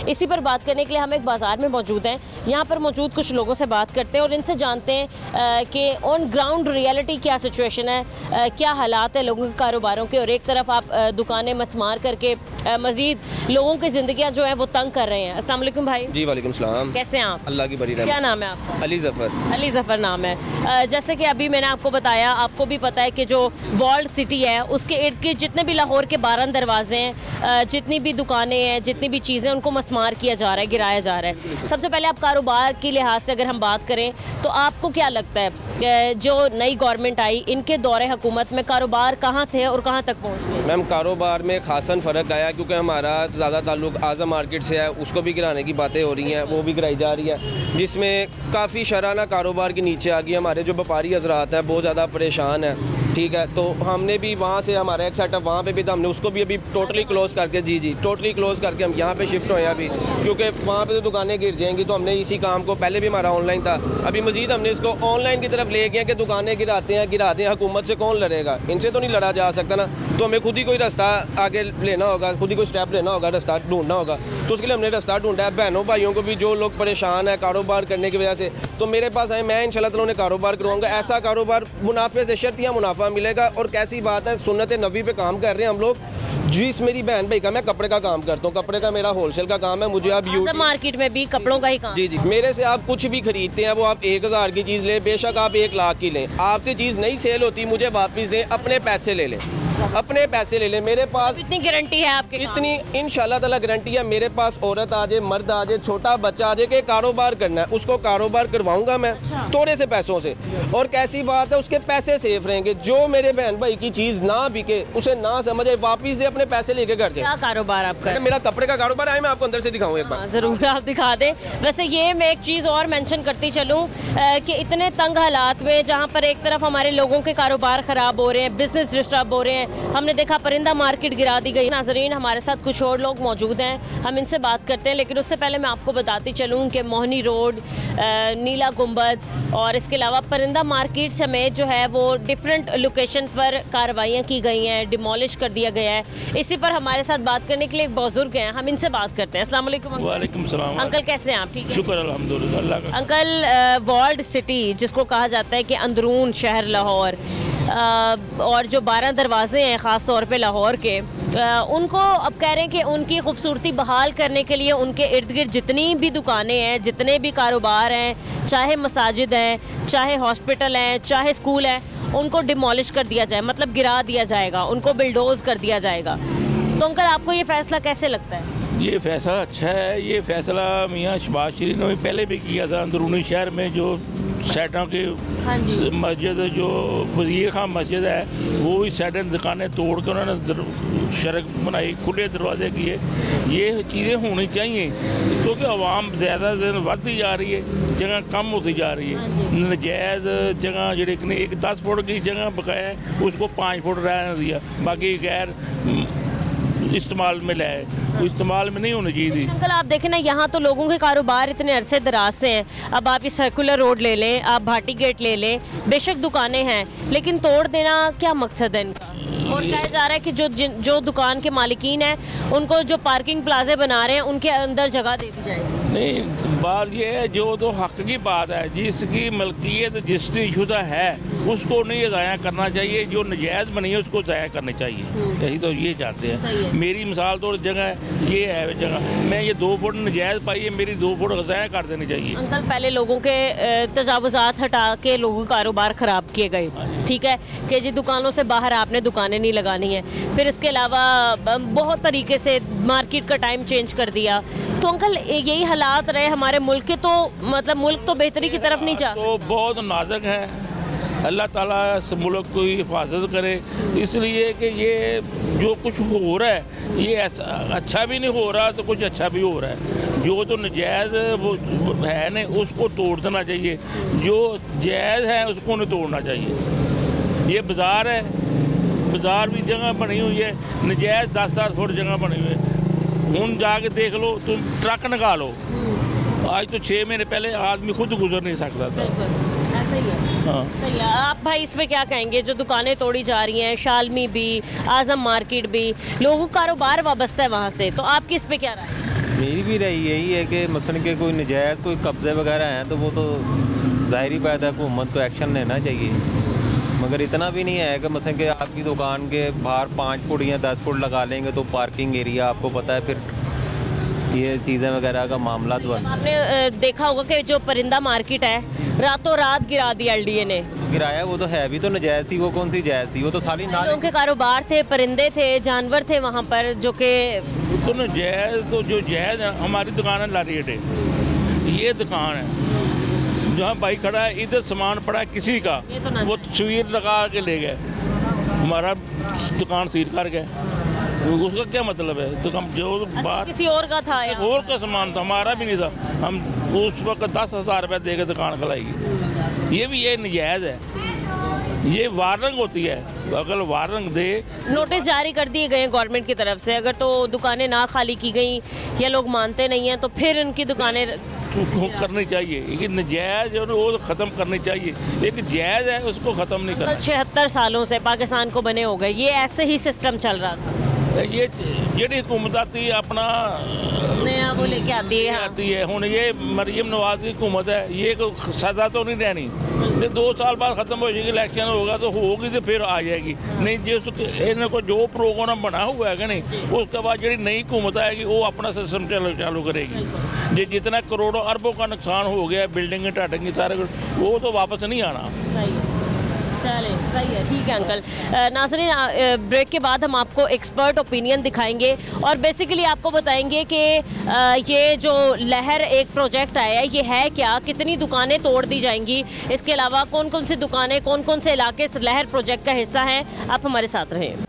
इसी पर बात करने के लिए हम एक बाज़ार में मौजूद हैं। यहाँ पर मौजूद कुछ लोगों से बात करते हैं और इनसे जानते हैं कि ऑन ग्राउंड रियलिटी क्या सिचुएशन है, क्या हालात है लोगों के कारोबारों के। और एक तरफ आप दुकानें मस्मार करके मज़ीद लोगों की ज़िंदगियाँ जो हैं वो तंग कर रहे हैं। अस्सलाम वालेकुम भाई। जी वालेकुम सलाम। कैसे हैं आप? अल्लाह की बड़ी रहमत। क्या नाम है आपका? अली ज़फ़र। अली ज़फ़र नाम है। जैसे कि अभी मैंने आपको बताया, आपको भी पता है कि जो वर्ल्ड सिटी है उसके इर्द गिर्द जितने भी लाहौर के 12 दरवाजे हैं, जितनी भी दुकानें हैं, जितनी भी चीज़ें, उनको मस्मार किया जा रहा है, गिराया जा रहा है। सबसे पहले आप कारोबार के लिहाज से अगर हम बात करें तो आपको क्या लगता है जो नई गवर्नमेंट आई इनके दौरे हुकूमत में कारोबार कहाँ थे और कहाँ तक पहुँच गए? मैम कारोबार में खासन फ़र्क आया क्योंकि हमारा ज़्यादा ताल्लुक आज़म मार्केट से है, उसको भी गिराने की बातें हो रही हैं, वो भी गिराई जा रही है, जिसमें काफ़ी शराना कारोबार के नीचे आ गई। हमारे जो व्यापारी हजरात हैं बहुत ज़्यादा परेशान हैं। ठीक है, तो हमने भी वहाँ से हमारा एक सेटअप वहाँ पे भी था, हमने उसको भी अभी टोटली क्लोज़ करके जी टोटली क्लोज़ करके हम यहाँ पे शिफ्ट हुए हैं अभी, क्योंकि वहाँ पे तो दुकानें गिर जाएंगी। तो हमने इसी काम को, पहले भी हमारा ऑनलाइन था, अभी मज़ीद हमने इसको ऑनलाइन की तरफ ले गए कि दुकानें गिराते हैं, हुकूमत से कौन लड़ेगा, इनसे तो नहीं लड़ा जा सकता ना। तो हमें खुद ही कोई रास्ता आगे लेना होगा, खुद ही कोई स्टेप लेना होगा, रास्ता ढूंढना होगा। तो उसके लिए हमने रास्ता ढूंढा है। बहनों भाइयों को भी जो लोग परेशान है कारोबार करने की वजह से, तो मेरे पास आए, मैं इंशाल्लाह ताला उन्हें कारोबार करवाऊंगा। ऐसा कारोबार मुनाफे से शर्तिया मुनाफा मिलेगा। और कैसी बात है, सुन्नत नबी पे काम कर रहे हैं हम लोग। जिस मेरी बहन भाई का, मैं कपड़े का काम करता हूँ, कपड़े का मेरा होलसेल का काम है। मुझे आप यूट्यूब मार्केट में भी कपड़ों का ही काम। जी मेरे से आप कुछ भी खरीदते हैं, वो आप 1000 की चीज़ लें, बेशक आप 1 लाख की लें, आपसे चीज़ नहीं सेल होती, मुझे वापस दें, अपने पैसे ले लें, अपने पैसे ले लें। मेरे पास इतनी गारंटी है आपके? इतनी इंशाल्लाह ताला गारंटी है। मेरे पास औरत आ जाए, मर्द आ जाए, छोटा बच्चा आ जाए कि कारोबार करना है, उसको कारोबार करवाऊंगा मैं थोड़े से पैसों से। और कैसी बात है, उसके पैसे सेफ रहेंगे। जो मेरे बहन भाई की चीज़ ना बिके, उसे ना समझे, वापिस दे, अपने पैसे लेके घर जाए। क्या कारोबार आपका? मेरा कपड़े का कारोबार है, मैं आपको अंदर से दिखाऊँ एक बार। ज़रूर आप दिखा दें। वैसे ये मैं एक चीज़ और मेंशन करती चलूँ कि इतने तंग हालात में, जहाँ पर एक तरफ हमारे लोगों के कारोबार ख़राब हो रहे हैं, बिजनेस डिस्टर्ब हो रहे हैं, हमने देखा परिंदा मार्केट गिरा दी गई। नाजरीन, हमारे साथ कुछ और लोग मौजूद हैं, हम इनसे बात करते हैं। लेकिन उससे पहले मैं आपको बताती चलूँ कि मोहनी रोड, नीला गुंबद और इसके अलावा परिंदा मार्केट समेत जो है वो डिफरेंट लोकेशन पर कार्रवाइयाँ की गई हैं, डिमोलिश कर दिया गया है। इसी पर हमारे साथ बात करने के लिए एक बुजुर्ग हैं, हम इनसे बात करते हैं। अस्सलाम वालेकुम। वालेकुम सलाम। अंकल कैसे हैं आप? ठीक है, शुक्र अल्हम्दुलिल्लाह अल्लाह का। अंकल, वॉल्ड सिटी जिसको कहा जाता है कि अंदरून शहर लाहौर, और जो 12 दरवाजे हैं ख़ास तौर पे लाहौर के, उनको अब कह रहे हैं कि उनकी खूबसूरती बहाल करने के लिए उनके इर्द गिर्द जितनी भी दुकानें हैं, जितने भी कारोबार हैं, चाहे मसाजिद हैं, चाहे हॉस्पिटल हैं, चाहे स्कूल हैं, उनको डिमोलिश कर दिया जाए, मतलब गिरा दिया जाएगा, उनको बिल्डोज कर दिया जाएगा। तो अंकल, आपको ये फ़ैसला कैसे लगता है? ये फ़ैसला अच्छा है। ये फ़ैसला मियाँ शहबाज शरीफ ने पहले भी किया था। अंदरूनी शहर में जो साइडों की मस्जिद, जो वज़ीर खां मस्जिद है, वो भी साइडें दुकानें तोड़ कर उन्होंने सड़क बनाई, खुले दरवाजे किए। ये चीज़ें होनी चाहिए क्योंकि आवाम ज़्यादा से ज़्यादा बढ़ती जा रही है, जगह कम होती जा रही है। नजायज़ जगह जी एक 10 फुट की जगह बकाया है, उसको 5 फुट रहने दिया, बाकी गैर इस्तेमाल में लाए, इस्तेमाल में नहीं होनी चाहिए। अंकल, आप देखें ना, यहाँ तो लोगों के कारोबार इतने अरसे दराज से हैं। अब आप ये सर्कुलर रोड ले लें, आप भाटी गेट ले लें, बेशक दुकानें हैं, लेकिन तोड़ देना क्या मकसद है इनका? और कहा जा रहा है कि जो दुकान के मालिकीन हैं, उनको जो पार्किंग प्लाजे बना रहे हैं, उनके अंदर जगह दे दी जाएगी। नहीं, बात ये है, जो तो हक की बात है, जिसकी मलकियत रजिस्ट्री शुदा है उसको नहीं ज़ाया करना चाहिए, जो नजायज़ बनी है उसको ज़ाया करना चाहिए। यही तो ये चाहते हैं। मेरी मिसाल तो जगह ये है, जगह मैं ये 2 फुट नजायज़ पाई है, मेरी 2 फुट ज़ाया कर देनी चाहिए। अंकल, पहले लोगों के तजावुज़ात हटा के लोगों के कारोबार ख़राब किए गए, ठीक है, कि जी दुकानों से बाहर आपने दुकानें नहीं लगानी है। फिर इसके अलावा बहुत तरीके से मार्केट का टाइम चेंज कर दिया। तो अंकल, यही हालात रहे हमारे मुल्क के, तो मतलब मुल्क तो बेहतरी की तरफ नहीं जा। तो बहुत नाजुक है। अल्लाह ताला इस मुल्क की हिफाजत करे, इसलिए कि ये जो कुछ हो रहा है ये ऐसा अच्छा भी नहीं हो रहा, तो कुछ अच्छा भी हो रहा है। जो तो नजायज़ वो है ना, उसको तोड़ देना चाहिए, जो जायज़ है उसको नहीं तोड़ना चाहिए। ये बाज़ार है, बाज़ार भी जगह बनी हुई है, नजायज़ 10-10 फुट जगह बनी हुई है। हूँ जाके देख लो, तुम ट्रक निकालो, आज तो 6 महीने पहले आदमी खुद गुजर नहीं सकता था। सही है। हाँ। सही है। आप भाई इस पे क्या कहेंगे, जो दुकानें तोड़ी जा रही हैं, शालमी भी, आज़म मार्केट भी, लोगों का कारोबार वाबस्ता है वहाँ से, तो आपकी इस पे क्या राय है? मेरी भी राय यही है कि मसलन के कोई नजायज़ कोई कब्ज़े वगैरह हैं, तो वो तो ज़ाहिरी बात है, हुकूमत को एक्शन लेना चाहिए। मगर इतना भी नहीं है कि मसलन के आपकी दुकान के बाहर 5 फुट या 10 फुट लगा लेंगे तो पार्किंग एरिया, आपको पता है फिर ये चीज़ें वगैरह का मामला तो आपने देखा होगा कि जो परिंदा मार्केट है, रातों रात गिरा दी LDA ने। गिराया, वो तो है भी तो नजायज़ थी, वो कौन सी जायज़ थी? वो तो सारी लोगों के कारोबार थे, परिंदे थे, जानवर थे वहाँ पर, जो कि तो नजायज़, तो जो जायज़ है, हमारी दुकान है लारी अड्डे, ये दुकान है जहाँ भाई खड़ा है, इधर सामान पड़ा है किसी का, वो तस्वीर लगा के ले गए। हमारा दुकान सील कर गए, उसका क्या मतलब है? तो हम जो बाहर किसी और का था और का सामान था, हमारा भी नहीं था। हम उस वक्त 10,000 रुपये दे के दुकान खिलाएगी, ये भी ये नजायज़ है, ये वारंग होती है। अगर वारंग दे, नोटिस जारी कर दिए गए गवर्नमेंट की तरफ से, अगर तो दुकानें ना खाली की गई या लोग मानते नहीं हैं तो फिर उनकी दुकानें करनी चाहिए। एक नजायज़ और वो ख़त्म करनी चाहिए, एक जायज़ है उसको ख़त्म नहीं करना। 76 सालों से पाकिस्तान को बने हो गए, ये ऐसे ही सिस्टम चल रहा था। ये जी हुकूमत आती है अपना नया वो लेके आती है हुण ये मरीम नवाज की हुकूमत है, ये सजा तो नहीं रहनी, ये 2 साल बाद ख़त्म हो जाएगी, इलेक्शन होगा तो होगी तो फिर आ जाएगी। नहीं जिस इन्हें को जो प्रोग्राम बना हुआ है कि नहीं, उसके बाद जी नई हुकूमत आएगी वो अपना सिस्टम चालू करेगी। जी जितना करोड़ों अरबों का नुकसान हो गया, बिल्डिंग टाटेंगी सारे, वो तो वापस नहीं आना। चले सही है, ठीक है अंकल। नाज़रीन, ब्रेक के बाद हम आपको एक्सपर्ट ओपिनियन दिखाएंगे और बेसिकली आपको बताएंगे कि ये जो लहर एक प्रोजेक्ट आया है ये है क्या, कितनी दुकानें तोड़ दी जाएंगी, इसके अलावा कौन कौन सी दुकानें, कौन कौन से इलाके इस लहर प्रोजेक्ट का हिस्सा हैं। आप हमारे साथ रहें।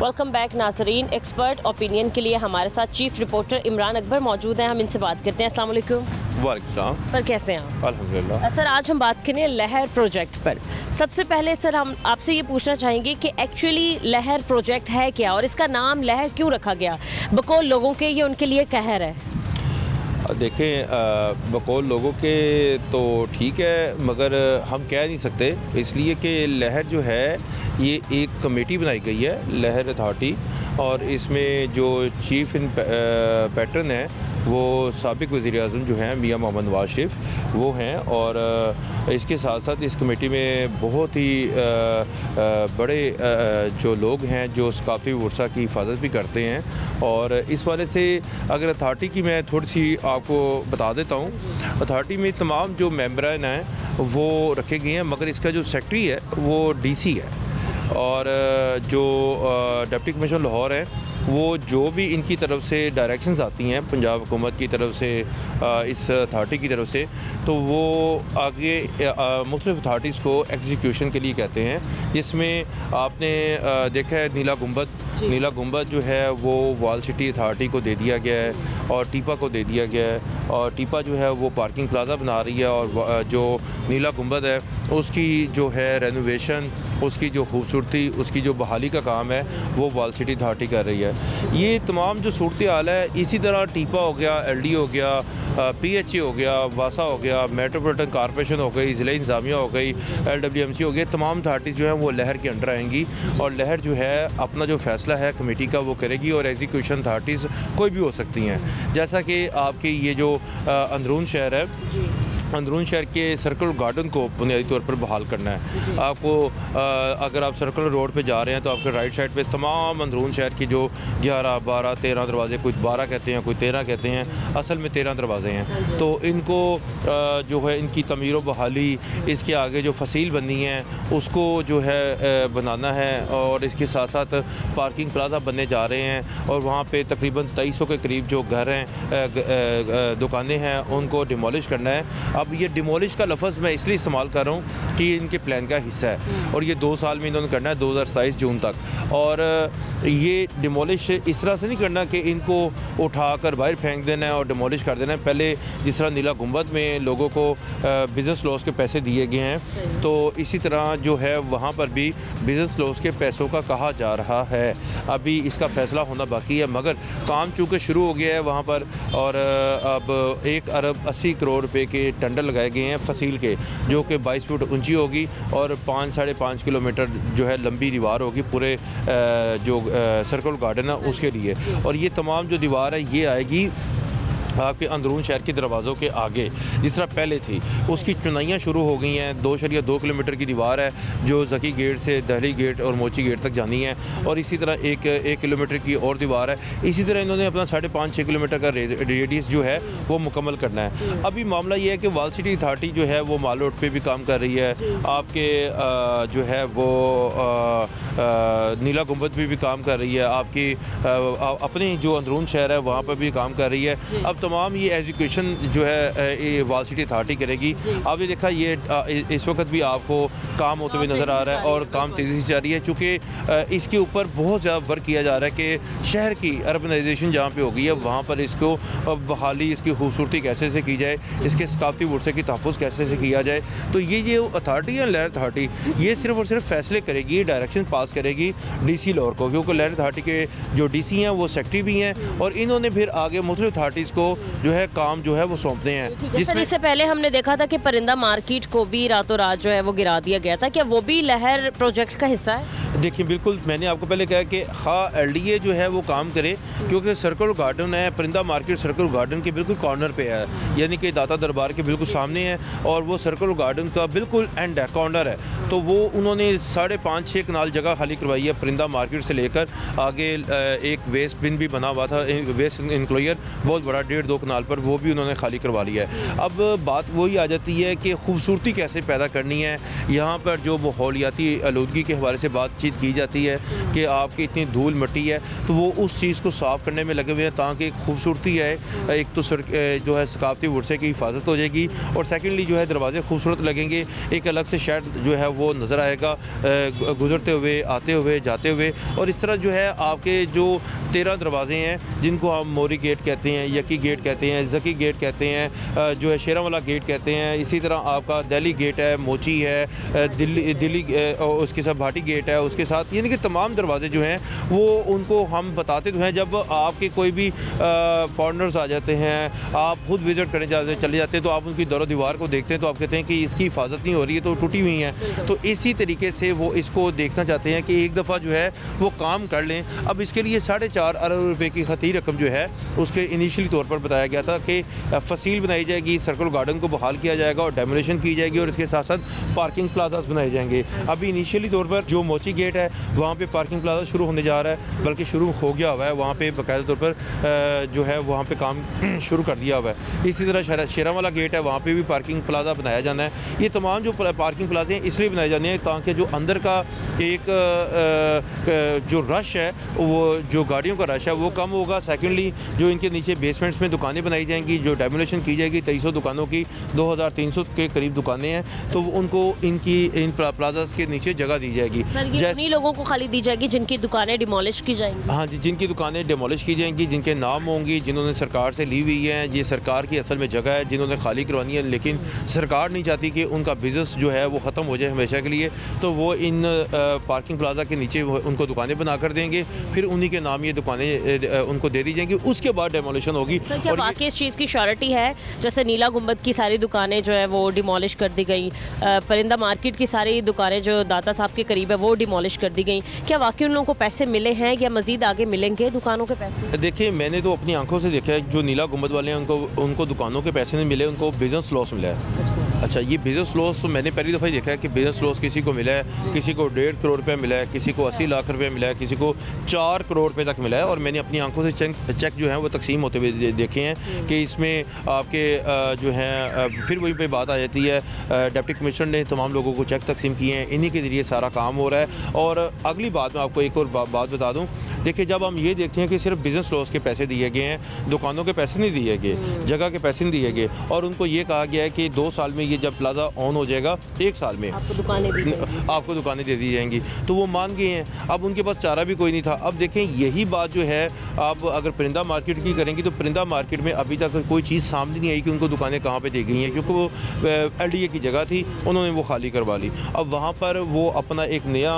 वेलकम बैक नाजरीन। एक्सपर्ट ओपिनियन के लिए हमारे साथ चीफ रिपोर्टर इमरान अकबर मौजूद हैं, हम इनसे बात करते हैं। अस्सलाम वालेकुम। वालेकुम सर, कैसे हैं आप? अल्हम्दुलिल्लाह। सर, आज हम बात करें लहर प्रोजेक्ट पर। सबसे पहले सर हम आपसे ये पूछना चाहेंगे कि एक्चुअली लहर प्रोजेक्ट है क्या और इसका नाम लहर क्यों रखा गया? बकौल लोगों के ये उनके लिए कहर है। देखें, बकौल लोगों के तो ठीक है, मगर हम कह नहीं सकते, इसलिए कि लहर जो है ये एक कमेटी बनाई गई है, लहर अथॉरिटी, और इसमें जो चीफ इन पैटर्न है वो साबिक वज़ीर-ए-आज़म जो हैं मियां मोहम्मद नवाज शरीफ वो हैं, और इसके साथ साथ इस कमेटी में बहुत ही बड़े जो लोग हैं जो सकाफ़ती वर्सा की हिफाजत भी करते हैं। और इस वाले से अगर अथॉरिटी की मैं थोड़ी सी आपको बता देता हूँ, अथॉरिटी में तमाम जो मेंबरान हैं वो रखे गए हैं, मगर इसका जो सेक्रेटरी है वो डीसी है, और जो डिप्टी कमिश्नर लाहौर है वो जो भी इनकी तरफ से डायरेक्शंस आती हैं पंजाब हुकूमत की तरफ से, इस अथॉरिटी की तरफ से, तो वो आगे मुख्तलिफ अथॉरिटीज़ को एग्जीक्यूशन के लिए कहते हैं। जिसमें आपने देखा है नीला गुंबद जो है वो वॉल सिटी अथॉरिटी को दे दिया गया है और टीपा को दे दिया गया है, और टीपा जो है वो पार्किंग प्लाजा बना रही है, और जो नीला गुंबद है उसकी जो है रेनोवेशन, उसकी जो खूबसूरती, उसकी जो बहाली का काम है वो वॉल सिटी अथॉरिटी कर रही है। ये तमाम जो सूरत हाल है, इसी तरह टीपा हो गया, LD हो गया, PHA हो गया, वासा हो गया, मेट्रोपॉलिटन कॉर्पोरेशन हो गई, ज़िला इंतज़ामिया हो गई, LWMC हो गई, तमाम अथॉरिटीज़ जो हैं वो लहर के अंडर आएंगी, और लहर जो है अपना जो फैसला है कमेटी का वो करेगी, और एग्जीक्यूशन अथॉरिटीज़ कोई भी हो सकती हैं। जैसा कि आपकी ये जो अंदरून शहर है, अंदरून शहर के सर्कल गार्डन को बुनियादी तौर पर बहाल करना है। आपको अगर आप सर्कल रोड पे जा रहे हैं तो आपके राइट साइड पे तमाम अंदरून शहर की जो 11, 12, 13 दरवाजे, कोई 12 कहते हैं, कोई 13 कहते हैं, असल में 13 दरवाजे हैं, तो इनको जो है इनकी तमीर व बहाली, इसके आगे जो फसील बननी है उसको जो है बनाना है, और इसके साथ साथ पार्किंग प्लाजा बनने जा रहे हैं, और वहाँ पर तकरीबन 2300 के करीब जो घर हैं, दुकानें हैं, उनको डिमोलिश करना है। अब ये डिमोलिश का लफ्ज़ मैं इसलिए इस्तेमाल कर रहा हूँ कि इनके प्लान का हिस्सा है और ये 2 साल में इन्होंने करना है 2027 जून तक। और ये डिमोलिश इस तरह से नहीं करना कि इनको उठाकर बाहर फेंक देना है और डिमोलिश कर देना है। पहले जिस तरह नीला गुंबद में लोगों को बिज़नेस लॉस के पैसे दिए गए हैं, तो इसी तरह जो है वहाँ पर भी बिज़नेस लॉस के पैसों का कहा जा रहा है। अभी इसका फ़ैसला होना बाकी है, मगर काम चूँकि शुरू हो गया है वहाँ पर और अब 1 अरब 80 करोड़ रुपए के टेंडर लगाए गए हैं फसील के, जो कि 22 फुट ऊंची होगी और 5-5.5 किलोमीटर जो है लंबी दीवार होगी पूरे जो सर्कल गार्डन है उसके लिए। और ये तमाम जो दीवार है ये आएगी आपके अंदरून शहर के दरवाज़ों के आगे, जिस तरह पहले थी उसकी चुनाइयाँ शुरू हो गई हैं। 2.2 किलोमीटर की दीवार है जो ज़की गेट से दहली गेट और मोची गेट तक जानी है, और इसी तरह 1 किलोमीटर की और दीवार है। इसी तरह इन्होंने अपना 5.5-6 किलोमीटर का रेडियस जो है वो मुकम्मल करना है। अभी मामला ये है कि वाल सिटी अथॉरिटी जो है वो माल रोड पर भी काम कर रही है, आपके जो है वो नीला गुंबद भी काम कर रही है, आपकी अपनी जो अंदरून शहर है वहाँ पर भी काम कर रही है। अब तमाम ये एजुकेशन जो है वाल सिटी अथॉरिटी करेगी। आपने देखा ये इस वक्त भी आपको काम होते हुए नज़र आ रहा है और काम तेज़ी से जारी है, चूँकि इसके ऊपर बहुत ज़्यादा वर्क किया जा रहा है कि शहर की अर्बनाइजेशन जहाँ पे हो गई है वहाँ पर इसको बहाली, इसकी खूबसूरती कैसे से की जाए, इसके सकाफती वर्से की तहफ़्फ़ुज़ कैसे से किया जाए। तो ये अथॉरिटी है लहर अथॉरिटी, ये सिर्फ और सिर्फ फैसले करेगी, डायरेक्शन पास करेगी DC लोअर को, क्योंकि लहर अथॉरिटी के जो DC हैं वो सेक्रेटरी भी हैं और इन्होंने फिर आगे मुख्तलिफ अथॉरिटीज़ को जो है काम जो है वो सौंपते हैं। जिसमें इससे पहले हमने देखा था कि परिंदा मार्केट को भी रातों रात जो है वो गिरा दिया गया था, क्या वो भी लहर प्रोजेक्ट का हिस्सा है? देखिए बिल्कुल, मैंने आपको पहले कहा कि LDA जो है वो काम करे, क्योंकि सर्कल गार्डन है, परिंदा मार्केट सर्कल गार्डन के बिल्कुल कॉर्नर पे है, यानी कि दाता दरबार के बिल्कुल सामने है और वो सर्कल गार्डन का बिल्कुल एंड है, कॉर्नर है। तो वो उन्होंने 5.5-6 कनाल जगह खाली करवाई है परिंदा मार्केट से लेकर आगे। एक वेस्ट बिन भी बना हुआ था, वेस्ट इंक्लोजर बहुत बड़ा 1.5-2 कनाल पर, वो भी उन्होंने खाली करवा लिया है। अब बात वही आ जाती है कि खूबसूरती कैसे पैदा करनी है। यहाँ पर जो माहौलियाती आलूदगी के हवाले से बातचीत की जाती है कि आपकी इतनी धूल मिट्टी है, तो वो उस चीज़ को साफ़ करने में लगे हुए हैं ताकि खूबसूरती है, एक तो जो है सकाफती वर्से की हिफाजत हो जाएगी और सेकेंडली जो है दरवाजे खूबसूरत लगेंगे, एक अलग से शहर जो है वो नज़र आएगा गुजरते हुए, आते हुए, जाते हुए। और इस तरह जो है आपके जो 13 दरवाजे हैं जिनको हम मोरी गेट कहते हैं, यकी गेट कहते हैं, ज़की गेट कहते हैं, जो है शेरावाला गेट कहते हैं, इसी तरह आपका दिल्ली गेट है, मोची है, दिल्ली उसके साथ भाटी गेट है, उसके साथ यानी कि तमाम दरवाजे जो हैं वो उनको हम बताते तो हैं। जब आपके कोई भी फॉरेनर्स आ जाते हैं, आप खुद विज़िट करने चले जाते हैं, तो आप उनकी दरो दीवार को देखते हैं तो आप कहते हैं कि इसकी हिफाजत नहीं हो रही है, तो टूटी हुई हैं। तो इसी तरीके से वो इसको देखना चाहते हैं कि एक दफ़ा जो है वो काम कर लें। अब इसके लिए 4.5 अरब रुपए की खती रकम जो है उसके इनिशियली तौर पर बताया गया था कि फसील बनाई जाएगी, सर्कल गार्डन को बहाल किया जाएगा और डेमोलेशन की जाएगी और इसके साथ साथ पार्किंग प्लाजास बनाए जाएंगे। अभी इनिशियली तौर पर जो मोची गेट है वहाँ पे पार्किंग प्लाजा शुरू होने जा रहा है, बल्कि शुरू हो गया हुआ है, वहाँ पे बाकायदा तौर पर जो है वहाँ पे काम शुरू कर दिया हुआ है। इसी तरह शेरावाला गेट है, वहाँ पे भी पार्किंग प्लाजा बनाया जाना है। ये तमाम जो पार्किंग प्लाजे हैं इसलिए बनाए जाने हैं ताकि जो अंदर का एक जो रश है, वो जो गाड़ियों का रश है वो कम होगा। सेकेंडली जो इनके नीचे बेसमेंट्स में दुकानें बनाई जाएंगी, जो डेमोलेशन की जाएगी 2300 दुकानों की, 2300 के करीब दुकानें हैं, तो उनको इन प्लाजास के नीचे जगह दी जाएगी। उन्हीं लोगों को खाली दी जाएगी जिनकी दुकानें डिमोलिश की जाएंगी? हाँ जी, जिनकी दुकानें डिमोलिश की जाएंगी, जिनके नाम होंगी, जिन्होंने सरकार से ली हुई है, ये सरकार की असल में जगह है, जिन्होंने खाली करवानी है, लेकिन सरकार नहीं चाहती कि उनका बिज़नेस जो है वो ख़त्म हो जाए हमेशा के लिए, तो वो इन पार्किंग प्लाजा के नीचे उनको दुकानें बना कर देंगे, फिर उन्हीं के नाम ये दुकानें उनको दे दी जाएंगी, उसके बाद डेमोलिशन होगी। क्या वाकई इस चीज़ की श्योरिटी है? जैसे नीला गुंबद की सारी दुकानें जो है वो डिमोलिश कर दी गई, परिंदा मार्केट की सारी दुकानें जो दाता साहब के करीब है वो डिमोलिश कर दी गई, क्या वाकई उन लोगों को पैसे मिले हैं या मज़ीद आगे मिलेंगे दुकानों के पैसे? देखिए मैंने तो अपनी आंखों से देखा है, जो नीला गुंबद वाले हैं उनको दुकानों के पैसे नहीं मिले, उनको बिज़नेस लॉस मिला है। अच्छा, ये बिज़नेस लॉस तो मैंने पहली दफ़ा ही देखा है कि बिज़नेस लॉस किसी को मिला है, किसी को 1.5 करोड़ रुपये मिला है, किसी को 80 लाख रुपये मिला है, किसी को 4 करोड़ रुपये तक मिला है। और मैंने अपनी आंखों से चेक जो है वो तकसीम होते हुए देखे हैं कि इसमें आपके जो हैं फिर वहीं पे बात आ जाती है, डिप्टी कमिश्नर ने तमाम लोगों को चेक तकसीम किए हैं, इन्हीं के ज़रिए सारा काम हो रहा है। और अगली बात मैं आपको एक और बात बता दूँ, देखिए जब हम ये देखते हैं कि सिर्फ बिज़नेस लॉस के पैसे दिए गए हैं, दुकानों के पैसे नहीं दिए गए, जगह के पैसे नहीं दिए गए, और उनको ये कहा गया है कि 2 साल में ये जब प्लाजा ऑन हो जाएगा 1 साल में आपको दुकानें दे दी जाएंगी, तो वो मान गए हैं। अब उनके पास चारा भी कोई नहीं था। अब देखें यही बात जो है, आप अगर परिंदा मार्केट की करेंगी तो परिंदा मार्केट में अभी तक कोई चीज़ सामने नहीं आई कि उनको दुकानें कहाँ पे दी गई हैं, क्योंकि वो LDA की जगह थी, उन्होंने वो खाली करवा ली। अब वहाँ पर वो अपना एक नया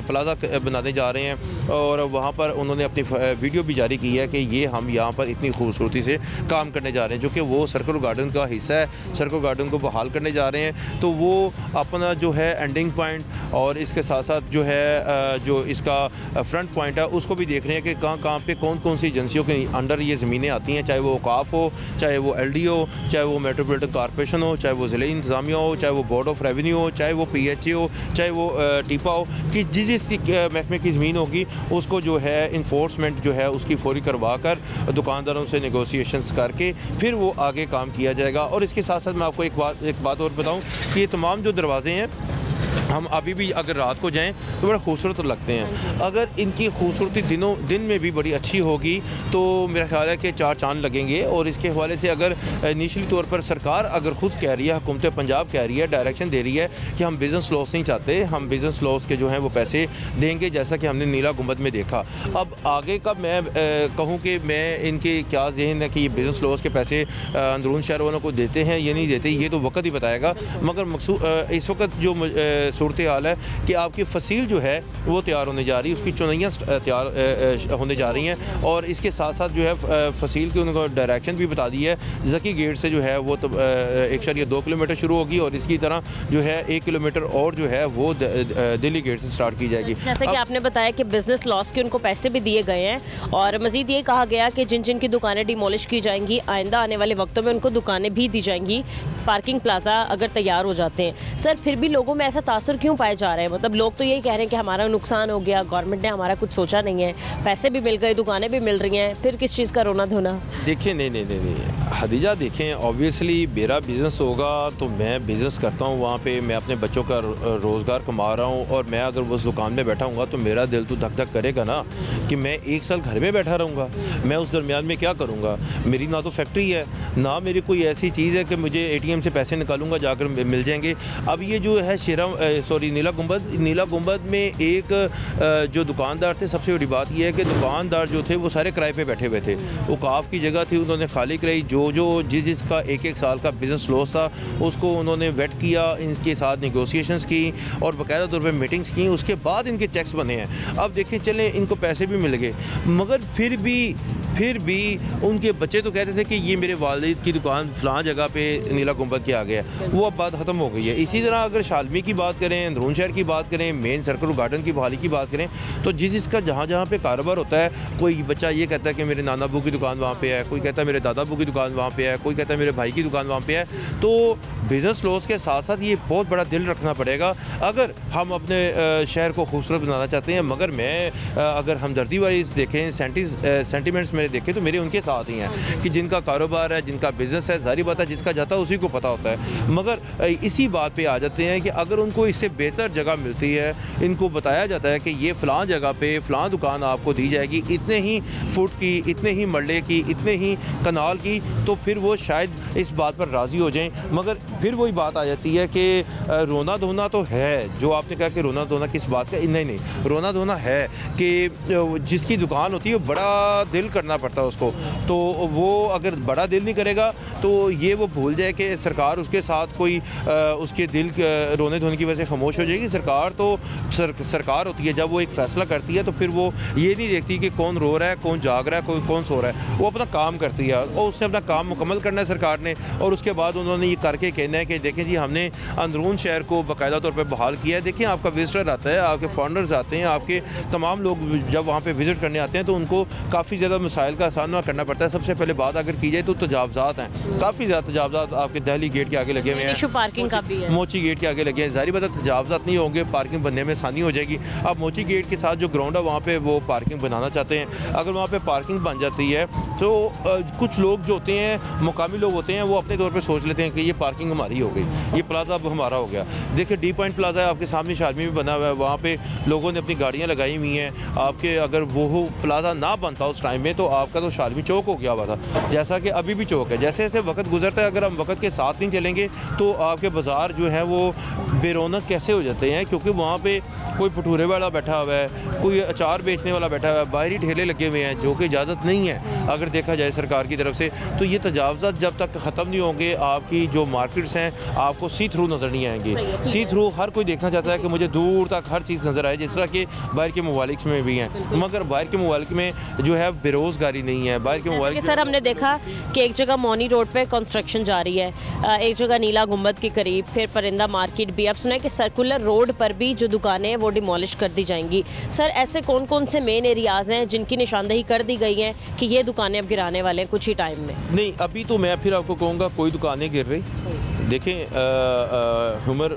प्लाजा बनाने जा रहे हैं और वहाँ पर उन्होंने अपनी वीडियो भी जारी की है कि ये हम यहाँ पर इतनी खूबसूरती से काम करने जा रहे हैं, जो कि वो सर्कल गार्डन का हिस्सा है। सर्कल गार्डन को बहाल करने जा रहे हैं, तो वो अपना जो है एंडिंग पॉइंट और इसके साथ साथ जो है जो इसका फ्रंट पॉइंट है उसको भी देख रहे हैं कि कहाँ पे कौन कौन सी एजेंसियों के अंडर ये ज़मीनें आती हैं, चाहे वो औकाफ हो, चाहे वो LD हो, चाहे वो मेट्रोपॉलिटन कॉर्पोरेशन हो, चाहे वो ज़िले इंतज़ामिया हो, चाहे वो बोर्ड ऑफ रेवेन्यू हो, चाहे वो PHA हो, चाहे वो टीपा हो, कि जिस महकमे की ज़मीन होगी उसको जो है इन्फोर्समेंट जो है उसकी फौरी करवा कर दुकानदारों से नेगोशिएशंस करके फिर वो आगे काम किया जाएगा। और इसके साथ साथ मैं आपको एक बात और बताऊं कि ये तमाम जो दरवाजे हैं, हम अभी भी अगर रात को जाएं तो बड़ा खूबसूरत लगते हैं। अगर इनकी खूबसूरती दिन में भी बड़ी अच्छी होगी तो मेरा ख्याल है कि 4 चांद लगेंगे। और इसके हवाले से अगर इनिशियली तौर पर सरकार अगर ख़ुद कह रही है, हुकूमत पंजाब कह रही है, डायरेक्शन दे रही है कि हम बिज़नेस लॉस नहीं चाहते, हम बिज़नेस लॉस के जो हैं वो पैसे देंगे, जैसा कि हमने नीला गुंबद में देखा। अब आगे का मैं कहूँ कि मैं इनके क्या ज़हन है कि ये बिज़नेस लॉस के पैसे अंदरून शहर वालों को देते हैं या नहीं देते, ये तो वक्त ही बताएगा। मगर इस वक्त जो सूरत हाल है कि आपकी फसील जो है वो तैयार होने जा रही है, उसकी चुनैयाँ तैयार होने जा रही हैं। और इसके साथ साथ जो है फसील की उनको डायरेक्शन भी बता दी है। जकी गेट से जो है वो तो 1.2 किलोमीटर शुरू होगी और इसकी तरह जो है 1 किलोमीटर और जो है वो दिल्ली गेट से स्टार्ट की जाएगी। जैसे कि आपने बताया कि बिजनेस लॉस के उनको पैसे भी दिए गए हैं और मज़ीद ये कहा गया कि जिन जिन की दुकानें डिमोलिश की जाएंगी, आइंदा आने वाले वक्तों में उनको दुकानें भी दी जाएंगी, पार्किंग प्लाजा अगर तैयार हो जाते हैं। सर फिर भी लोगों में ऐसा तासुर क्यों पाए जा रहे हैं? मतलब लोग तो यही कह रहे हैं कि हमारा नुकसान हो गया, गवर्नमेंट ने हमारा कुछ सोचा नहीं है, पैसे भी मिल गए, दुकानें भी मिल रही हैं, फिर किस चीज़ का रोना धोना? देखिए नहीं हदीजा, देखें ऑब्वियसली मेरा बिज़नेस होगा तो मैं बिज़नेस करता हूँ, वहाँ पे मैं अपने बच्चों का रोज़गार कमा रहा हूँ और मैं अगर उस दुकान में बैठा हूँगा तो मेरा दिल तो धक धक करेगा ना कि मैं 1 साल घर में बैठा रहूँगा। मैं उस दरमियान में क्या करूँगा? मेरी ना तो फैक्ट्री है, ना मेरी कोई ऐसी चीज़ है कि मुझे ATM से पैसे निकालूंगा जाकर मिल जाएंगे। अब ये जो है नीला गुंबद में एक जो दुकानदार थे, सबसे बड़ी बात यह है कि दुकानदार जो थे वो सारे किराए पे बैठे हुए थे। औकाफ की जगह थी, उन्होंने खाली कराई। जिसका 1 साल का बिज़नेस लॉस था उसको उन्होंने वेट किया, इनके साथ नेगोशिएशंस की और बाकायदा तौर पर मीटिंग्स की, उसके बाद इनके चेक्स बने हैं। अब देखें चलें इनको पैसे भी मिल गए, मगर फिर भी उनके बच्चे तो कहते थे कि ये मेरे वालिद की दुकान फ़लाँ जगह पे नीला गुंबद के आ गया, वो अब बात ख़त्म हो गई है। इसी तरह अगर शालमी की बात करें, अंदरून शहर की बात करें, मेन सर्कल गार्डन की बहाली की बात करें, तो जिसका जहाँ पे कारोबार होता है, कोई बच्चा ये कहता है कि मेरे नाना अबू की दुकान वहाँ पे है, कोई कहता है मेरे दादा अबू की दुकान वहाँ पे है, कोई कहता है मेरे भाई की दुकान वहाँ पे है। तो बिज़नेस लॉस के साथ साथ ये बहुत बड़ा दिल रखना पड़ेगा अगर हम अपने शहर को खूबसूरत बनाना चाहते हैं। मगर मैं अगर हमदर्दी वाइज देखें, सेंटिमेंट्स मेरे देखें तो मेरे उनके साथ ही हैं कि जिनका कारोबार है, जिनका बिज़नेस है, जारी बात है जिसका जाता है उसी को पता होता है। मगर इसी बात पे आ जाते हैं कि अगर उनको इससे बेहतर जगह मिलती है, इनको बताया जाता है कि ये फ़लाँ जगह पे फ़लाँ दुकान आपको दी जाएगी, इतने ही फुट की, इतने ही मरले की, इतने ही कनाल की, तो फिर वो शायद इस बात पर राज़ी हो जाएं। मगर फिर वही बात आ जाती है कि रोना धोना तो है, जो आपने कहा कि रोना धोना किस बात का, नहीं, रोना धोना है कि जिसकी दुकान होती है बड़ा दिल करना पड़ता है उसको, तो वो अगर बड़ा दिल नहीं करेगा तो ये वो भूल जाए कि सरकार उसके साथ कोई उसके दिल रोने धोने की वजह से खामोश हो जाएगी। सरकार तो सरकार होती है, जब वो एक फ़ैसला करती है तो फिर वो ये नहीं देखती कि कौन रो रहा है, कौन जाग रहा है, कौन सो रहा है, वो अपना काम करती है और उसने अपना काम मुकम्मल करना है सरकार ने। और उसके बाद उन्होंने ये करके कहना है कि देखें जी हमने अंदरून शहर को बाकायदा तौर पर बहाल किया है। देखिए आपका विजिटर आता है, आपके फॉरनर्स आते हैं, आपके तमाम लोग जब वहाँ पर विज़िट करने आते हैं तो उनको काफ़ी ज़्यादा मसाइल मसाइल का सामना करना पड़ता है। सबसे पहले बात अगर की जाए तो तजावज़ात हैं, काफ़ी ज़्यादा तजावज़ात आपके दिल्ली गेट के आगे लगे हुए हैं, पार्किंग का भी है, मोची गेट के आगे लगे हैं। ज़ाहिर बात है तजावज़ात नहीं होंगे, पार्किंग बनने में आसानी हो जाएगी। अब मोची गेट के साथ जो ग्राउंड है वहाँ पे वो पार्किंग बनाना चाहते हैं। अगर वहाँ पे पार्किंग बन जाती है तो कुछ लोग जो होते हैं, मुकामी लोग होते हैं, वो अपने तौर पे सोच लेते हैं कि ये पार्किंग हमारी हो गई, ये प्लाजा अब हमारा हो गया। देखिए डी पॉइंट प्लाजा है आपके सामने, शादमी में बना हुआ है, वहाँ पे लोगों ने अपनी गाड़ियाँ लगाई हुई हैं। आपके अगर वो प्लाजा ना बनता उस टाइम में तो आपका तो शादमी चौक हो गया हुआ था, जैसा कि अभी भी चौक है। जैसे जैसे वक्त गुजरता है, अगर हम वक्त के साथ नहीं चलेंगे तो आपके बाज़ार जो है वो बेरौनक कैसे हो जाते हैं, क्योंकि वहाँ पे कोई भटूरे वाला बैठा हुआ है, कोई अचार बेचने वाला बैठा हुआ है, बाहरी ठेले लगे हुए हैं, जो कि इजाज़त नहीं है अगर देखा जाए सरकार की तरफ से। तो ये तजावज़ात जब तक ख़त्म नहीं होंगे, आपकी जो मार्केट्स हैं आपको सी थ्रू नज़र नहीं आएंगी। सी थ्रू हर कोई देखना चाहता है कि मुझे दूर तक हर चीज़ नज़र आए, जिस तरह के बाहर के ममालिक में भी हैं, मगर बाहर के ममालिक में जो है बेरोज़गारी नहीं है। बाहर के ममालिक सर हमने देखा कि एक जगह मौनी रोड पे कंस्ट्रक्शन जारी है, एक जगह नीला गुंबद के करीब, फिर परिंदा मार्केट भी। अब सुना है कि सर्कुलर रोड पर भी जो दुकानें हैं वो डिमोलिश कर दी जाएंगी। सर ऐसे कौन कौन से मेन एरियाज़ हैं जिनकी निशानदेही कर दी गई है कि ये दुकानें अब गिराने वाले हैं कुछ ही टाइम में? नहीं, अभी तो मैं फिर आपको कहूँगा कोई दुकानें गिर रही। देखें हुमर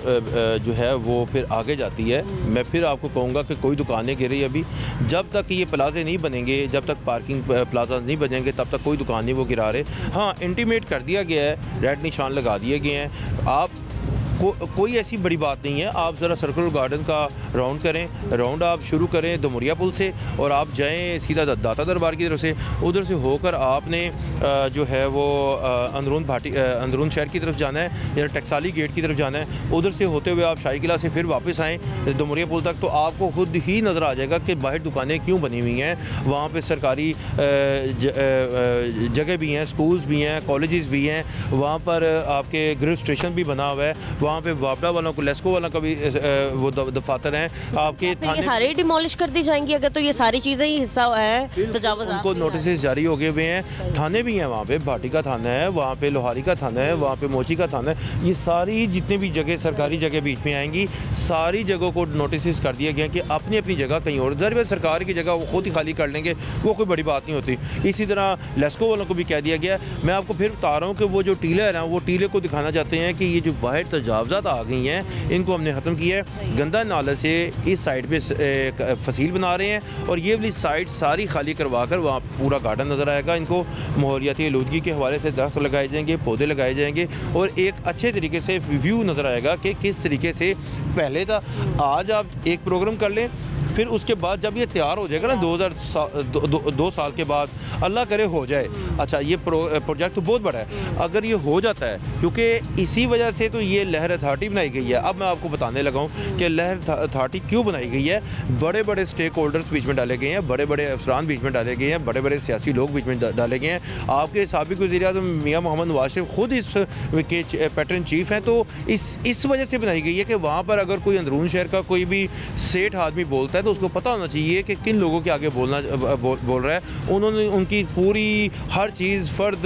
जो है वो फिर आगे जाती है। मैं फिर आपको कहूँगा कि कोई दुकानें गिरी अभी, जब तक ये प्लाजे नहीं बनेंगे, जब तक पार्किंग प्लाजा नहीं बनेंगे, तब तक कोई दुकान नहीं वो गिरा रहे। हाँ, इंटीमेट कर दिया गया है, रेड निशान लगा दिए गए हैं। आप कोई ऐसी बड़ी बात नहीं है। आप ज़रा सर्कुलर गार्डन का राउंड करें, राउंड आप शुरू करें दमुरिया पुल से और आप जाएं सीधा दाता दरबार की तरफ से, उधर से होकर आपने जो है वो अंदरून शहर की तरफ जाना है या टकसाली गेट की तरफ जाना है। उधर से होते हुए आप शाही किला से फिर वापस आएँ दमुरिया पुल तक, तो आपको खुद ही नज़र आ जाएगा कि बाहर दुकानें क्यों बनी हुई हैं। वहाँ पर सरकारी जगह भी हैं, स्कूल्स भी हैं, कॉलेजेस भी हैं, वहाँ पर आपके गृह स्टेशन भी बना हुआ है, वहाँ पे वापडा वालों को, लेस्को वालों का भी वो दफातर हैं। आपके थाने सारे डिमोलिश कर दी जाएंगी अगर तो ये सारी चीज़ें ही हिस्सा है तजावुज़। उनको नोटिस जारी हो गए हुए हैं। थाने भी हैं वहाँ पे, भाटी का थाना है, वहाँ पे लोहारी का थाना है, वहाँ पे मोची का थाना है। ये सारी जितने भी जगह सरकारी जगह बीच में आएंगी, सारी जगहों को नोटिस कर दिए गए कि अपनी अपनी जगह कहीं और, ज़रूर सरकार की जगह वो खुद ही खाली कर लेंगे, वो कोई बड़ी बात नहीं होती। इसी तरह लेस्को वालों को भी कह दिया गया। मैं आपको फिर बता रहा हूँ कि वो जो टीले है ना, वो टीले को दिखाना चाहते हैं कि ये जो बाहर तजावज़ात आ गई हैं इनको हमने ख़त्म किया है। गंदा नाले से इस साइड पे फसील बना रहे हैं और ये वाली साइड सारी खाली करवा कर वहाँ पूरा गार्डन नज़र आएगा। इनको माहौलियाती आलूदगी के हवाले से दरख्त लगाए जाएंगे, पौधे लगाए जाएंगे और एक अच्छे तरीके से व्यू नज़र आएगा कि किस तरीके से पहले था। आज आप एक प्रोग्राम कर लें, फिर उसके बाद जब ये तैयार हो जाएगा ना 2 साल के बाद, अल्लाह करे हो जाए। अच्छा, ये प्रोजेक्ट तो बहुत बड़ा है, अगर ये हो जाता है, क्योंकि इसी वजह से तो ये लहर अथॉरिटी बनाई गई है। अब मैं आपको बताने लगा हूँ कि लहर अथॉरिटी क्यों बनाई गई है। बड़े बड़े स्टेक होल्डर्स बीच में डाले गए हैं, बड़े बड़े अफसरान बीच में डाले गए हैं, बड़े बड़े सियासी लोग बीच में डाले गए हैं। आपके साबिक़ वज़ीर-ए-आज़म मियां मोहम्मद नवाज शरीफ खुद इस के पैटर्न चीफ हैं, तो इस वजह से बनाई गई है कि वहाँ पर अगर कोई अंदरून शहर का कोई भी सेठ आदमी बोलता है तो उसको पता होना चाहिए कि किन लोगों के आगे बोल रहा है। उन्होंने उनकी पूरी हर चीज़ फ़र्द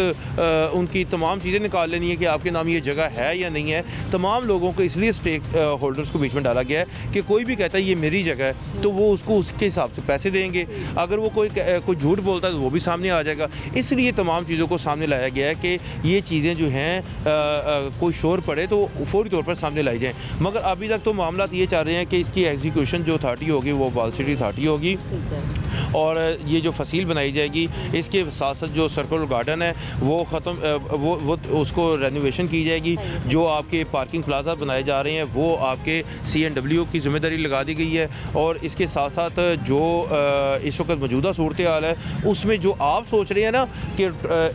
उनकी तमाम चीज़ें निकाल लेनी है कि आपके नाम ये जगह है या नहीं है। तमाम लोगों को इसलिए स्टेक होल्डर्स को बीच में डाला गया है कि कोई भी कहता है ये मेरी जगह है तो वो उसको उसके हिसाब से पैसे देंगे। अगर वो कोई झूठ बोलता है तो वो भी सामने आ जाएगा। इसलिए तमाम चीज़ों को सामने लाया गया है कि ये चीज़ें जो हैं कोई शोर पड़े तो फौरी तौर पर सामने लाई जाएँ। मगर अभी तक तो मामला ये चाह रहे हैं कि इसकी एग्जीक्यूशन जो अथॉरिटी होगी वो बाल सिटी अथॉरिटी होगी और ये जो फसील बनाई जाएगी इसके साथ साथ जो सर्कुलर गार्डन है वो ख़त्म वो उसको रेनोवेशन की जाएगी। जो आपके पार्किंग प्लाजा बनाए जा रहे हैं वो आपके CNW की ज़िम्मेदारी लगा दी गई है। और इसके साथ साथ जो इस वक्त मौजूदा सूरत हाल है उसमें जो आप सोच रहे हैं ना कि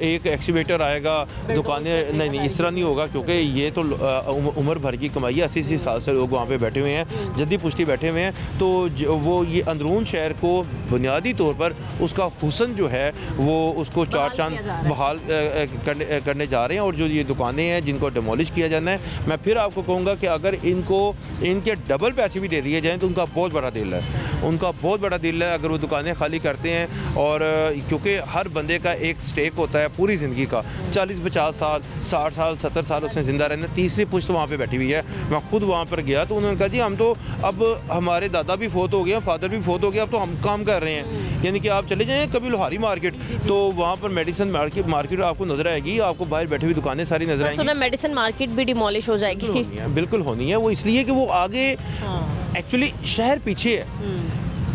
एक एक्सीवेटर आएगा, दुकानें, नहीं इस तरह नहीं होगा, क्योंकि ये तो उम्र भर की कमाई है। 80 साल से लोग वहाँ पर बैठे हुए हैं, जद्दी पुश्ती बैठे हुए हैं। तो वो ये अंदरून शहर को बुनियादी तौर पर उसका हुस्न जो है वो उसको चार चांद बहाल करने जा रहे हैं। और जो ये दुकानें हैं जिनको डिमोलिश किया जाना है, मैं फिर आपको कहूँगा कि अगर इनके डबल पैसे भी दे दिए जाएँ तो उनका बहुत बड़ा दिल है। उनका बहुत बड़ा दिल है अगर वो दुकानें खाली करते हैं। और क्योंकि हर बंदे का एक स्टेक होता है पूरी ज़िंदगी का, 40-50 साल 60 साल 70 साल उसने ज़िंदा रहना। तीसरी पुश्त वहाँ पे बैठी हुई है। मैं खुद वहाँ पर गया तो उन्होंने कहा जी हम तो अब हमारे दादा भी फोत हो गए, फादर भी फोत हो गया, अब तो हम काम कर रहे हैं। यानी कि आप चले जाएँ कभी लोहारी मार्केट तो वहाँ पर मेडिसिन मार्केट आपको नजर आएगी, आपको बाहर बैठी हुई दुकानें सारी नजर आएंगी। मेडिसिन मार्केट भी डिमोलिश हो जाएगी। बिल्कुल होनी है वो, इसलिए कि वो आगे एक्चुअली शहर पीछे है।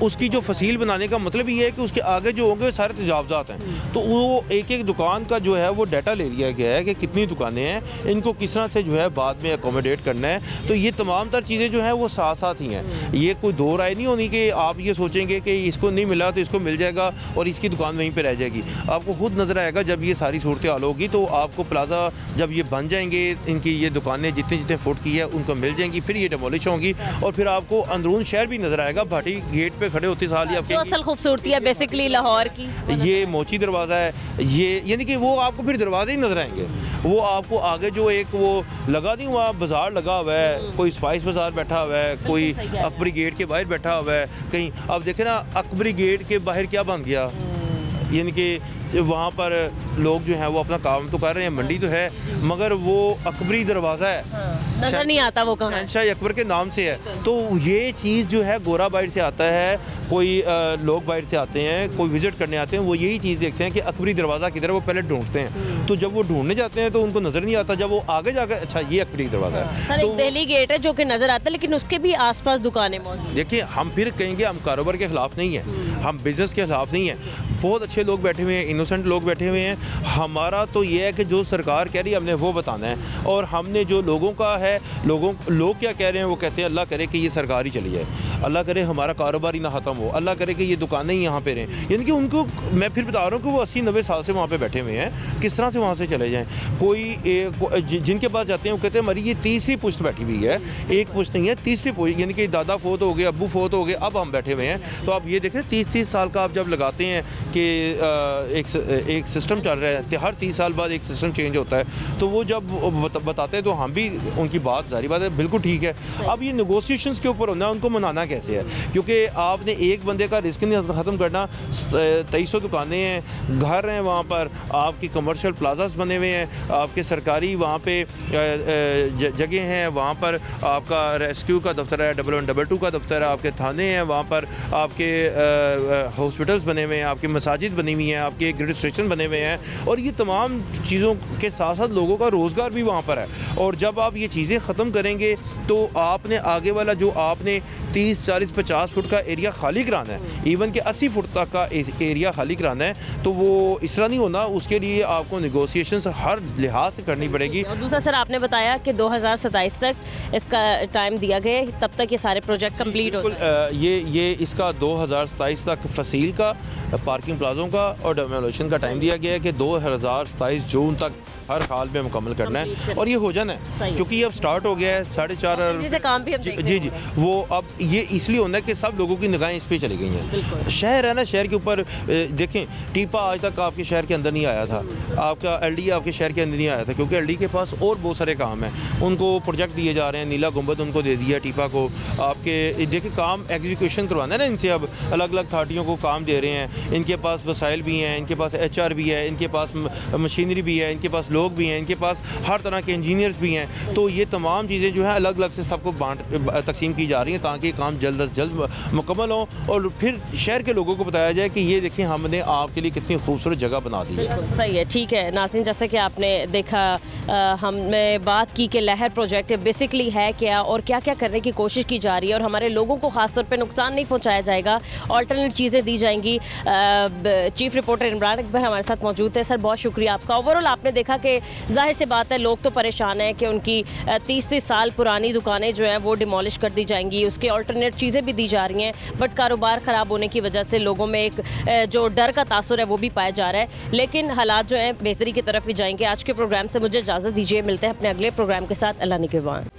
उसकी जो फसील बनाने का मतलब ये है कि उसके आगे जो होंगे सारे तजावजात हैं। तो वो एक एक दुकान का जो है वो डाटा ले लिया गया है कि कितनी दुकानें हैं, इनको किस तरह से जो है बाद में अकोमोडेट करना है। तो ये तमाम तर चीज़ें जो हैं वो साथ साथ ही हैं। ये कोई दो राय नहीं होनी कि आप ये सोचेंगे कि इसको नहीं मिला तो इसको मिल जाएगा और इसकी दुकान वहीं पर रह जाएगी। आपको खुद नज़र आएगा जब ये सारी सूरत हाल होगी तो आपको प्लाजा जब ये बन जाएंगे, इनकी ये दुकानें जितने जितने फुट की है उनको मिल जाएंगी, फिर ये डेमोलिश होंगी और फिर आपको अंदरून शहर भी नज़र आएगा। भाटी गेट पे खड़े होते साल ही आपके असल खूबसूरती है बेसिकली लाहौर की, ये मोची दरवाज़ा है ये, यानी कि वो आपको फिर दरवाजे ही नजर आएंगे। वो आपको आगे जो एक वो लगा नहीं हुआ बाजार लगा हुआ है, कोई स्पाइस बाजार बैठा हुआ है, कोई अकबरी गेट के बाहर बैठा हुआ है कहीं। अब देखे ना अकबरी गेट के बाहर क्या बन गया, यानी कि वहाँ पर लोग जो हैं वो अपना काम तो कर रहे हैं, मंडी तो है मगर वो अकबरी दरवाज़ा है, नजर नहीं आता वो कहाँ है। शाह अकबर के नाम से है। तो ये चीज़ जो है गोरा बाइट से आता है, कोई लोग बाइट से आते हैं, कोई विजिट करने आते हैं, वो यही चीज़ देखते हैं कि अकबरी दरवाज़ा किधर है, वो पहले ढूंढते हैं। तो जब वो ढूंढने जाते हैं तो उनको नज़र नहीं आता, जब वो आगे जाकर अच्छा ये अकबरी दरवाज़ा है। सर एक दिल्ली गेट है जो कि नज़र आता है लेकिन उसके भी आसपास दुकानें मौजूद। देखिए हम फिर कहेंगे हम कारोबार के खिलाफ नहीं हैं, हम बिज़नेस के खिलाफ नहीं हैं। बहुत अच्छे लोग बैठे हुए हैं, इनोसेंट लोग बैठे हुए हैं। हमारा तो ये है कि जो सरकार कह रही है हमने वो बताना है और हमने जो लोगों का है, लोग क्या कह रहे हैं वो कहते हैं अल्लाह करे कि ये सरकार ही चली जाए, अल्लाह करे हमारा कारोबार ही ना ख़त्म हो, अल्लाह करे कि ये दुकानें ही यहाँ पे रहें। यानी कि उनको मैं फिर बता रहा हूँ कि वो 80-90 साल से वहाँ पे बैठे हुए हैं, किस तरह से वहाँ से चले जाएँ। जिनके पास जाते हैं वो कहते हैं हमारी ये तीसरी पुश्त बैठी हुई है, एक पुश्त नहीं है तीसरी पुश्त, यानी कि दादा फोत हो गए, अब्बू फोत हो गए, अब हम बैठे हुए हैं। तो आप ये देखें 30-30 साल का आप जब लगाते हैं कि एक सिस्टम चल रहा है, हर 30 साल बाद एक सिस्टम चेंज होता है, तो वो जब बताते हैं तो हम भी उनकी बात जारी बात है बिल्कुल ठीक है। अब ये नेगोशिएशंस के ऊपर होना है, उनको मनाना कैसे है, क्योंकि आपने एक बंदे का रिस्क नहीं ख़त्म करना। 2300 दुकानें हैं, घर हैं, वहाँ पर आपकी कमर्शियल प्लाजास बने हुए हैं, आपके सरकारी वहाँ पे जगह हैं, वहाँ पर आपका रेस्क्यू का दफ्तर है, 1122 का दफ्तर है, आपके थाने हैं, वहाँ पर आपके हॉस्पिटल्स बने हुए हैं, आपकी मसाजिद बनी हुई हैं, आपके ग्रिड स्टेशन बने हुए हैं और ये तमाम चीज़ों के साथ साथ लोगों का रोज़गार भी वहाँ पर है। और जब आप ये चीज़ें ख़त्म करेंगे तो आपने आगे वाला जो आपने 30, 40, 50 फुट का एरिया खाली कराना है, इवन के 80 फुट तक का एरिया खाली कराना है, तो वो इस तरह नहीं होना। उसके लिए आपको नेगोशिएशंस हर लिहाज से करनी पड़ेगी। और दूसरा सर आपने बताया कि 2027 तक इसका टाइम दिया गया है, तब तक ये सारे प्रोजेक्ट कंप्लीट हो ये इसका 2027 तक फसील का, पार्किंग प्लाजों का और डेमोलिशन का टाइम दिया गया है कि 2027 जून तक हर हाल में मुकम्मल करना है और ये हो जाना है, क्योंकि ये अब स्टार्ट हो गया है 4.5 काम भी जी वो अब ये इसलिए होना है कि सब लोगों की निगाहें इस पे चली गई हैं। शहर है ना, शहर के ऊपर देखें, टीपा आज तक आपके शहर के अंदर नहीं आया था, आपका एलडी आपके शहर के अंदर नहीं आया था, क्योंकि एलडी के पास और बहुत सारे काम हैं, उनको प्रोजेक्ट दिए जा रहे हैं। नीला गुंबद उनको दे दिया टीपा को, आपके देखिए काम एग्जीक्यूशन करवाना है ना इनसे, अब अलग अलग अथॉरिटियों को काम दे रहे हैं, इनके पास वसाइल भी हैं, इनके पास HR भी है, इनके पास मशीनरी भी है, इनके पास लोग भी हैं, इनके पास हर तरह के इंजीनियर्स भी हैं। तो ये तमाम चीज़ें जो है अलग अलग से सबको तकसीम की जा रही हैं ताकि काम जल्द अज जल्द मुकम्मल हो और फिर शहर के लोगों को बताया जाए कि ये देखिए हमने आपके लिए कितनी खूबसूरत जगह बना दी है। सही है, ठीक है नाज़रीन, जैसे कि आपने देखा हमने बात की कि लहर प्रोजेक्ट बेसिकली है क्या और क्या क्या करने की कोशिश की जा रही है और हमारे लोगों को ख़ासतौर पर नुकसान नहीं पहुँचाया जाएगा, अल्टरनेट चीज़ें दी जाएंगी। चीफ रिपोर्टर इमरान अकबर हमारे साथ मौजूद है। सर बहुत शुक्रिया आपका। ओवरऑल आपने देखा कि जाहिर सी बात है लोग तो परेशान हैं कि उनकी 30 साल पुरानी दुकानें जो हैं वो डिमोलिश कर दी जाएंगी, उसके अल्टरनेट चीज़ें भी दी जा रही हैं, बट कारोबार ख़राब होने की वजह से लोगों में एक जो डर का तासुर है वो भी पाया जा रहा है, लेकिन हालात जो हैं बेहतरी की तरफ भी जाएंगे। आज के प्रोग्राम से मुझे इजाज़त दीजिए, मिलते हैं अपने अगले प्रोग्राम के साथ। अल्लाह निगहबान।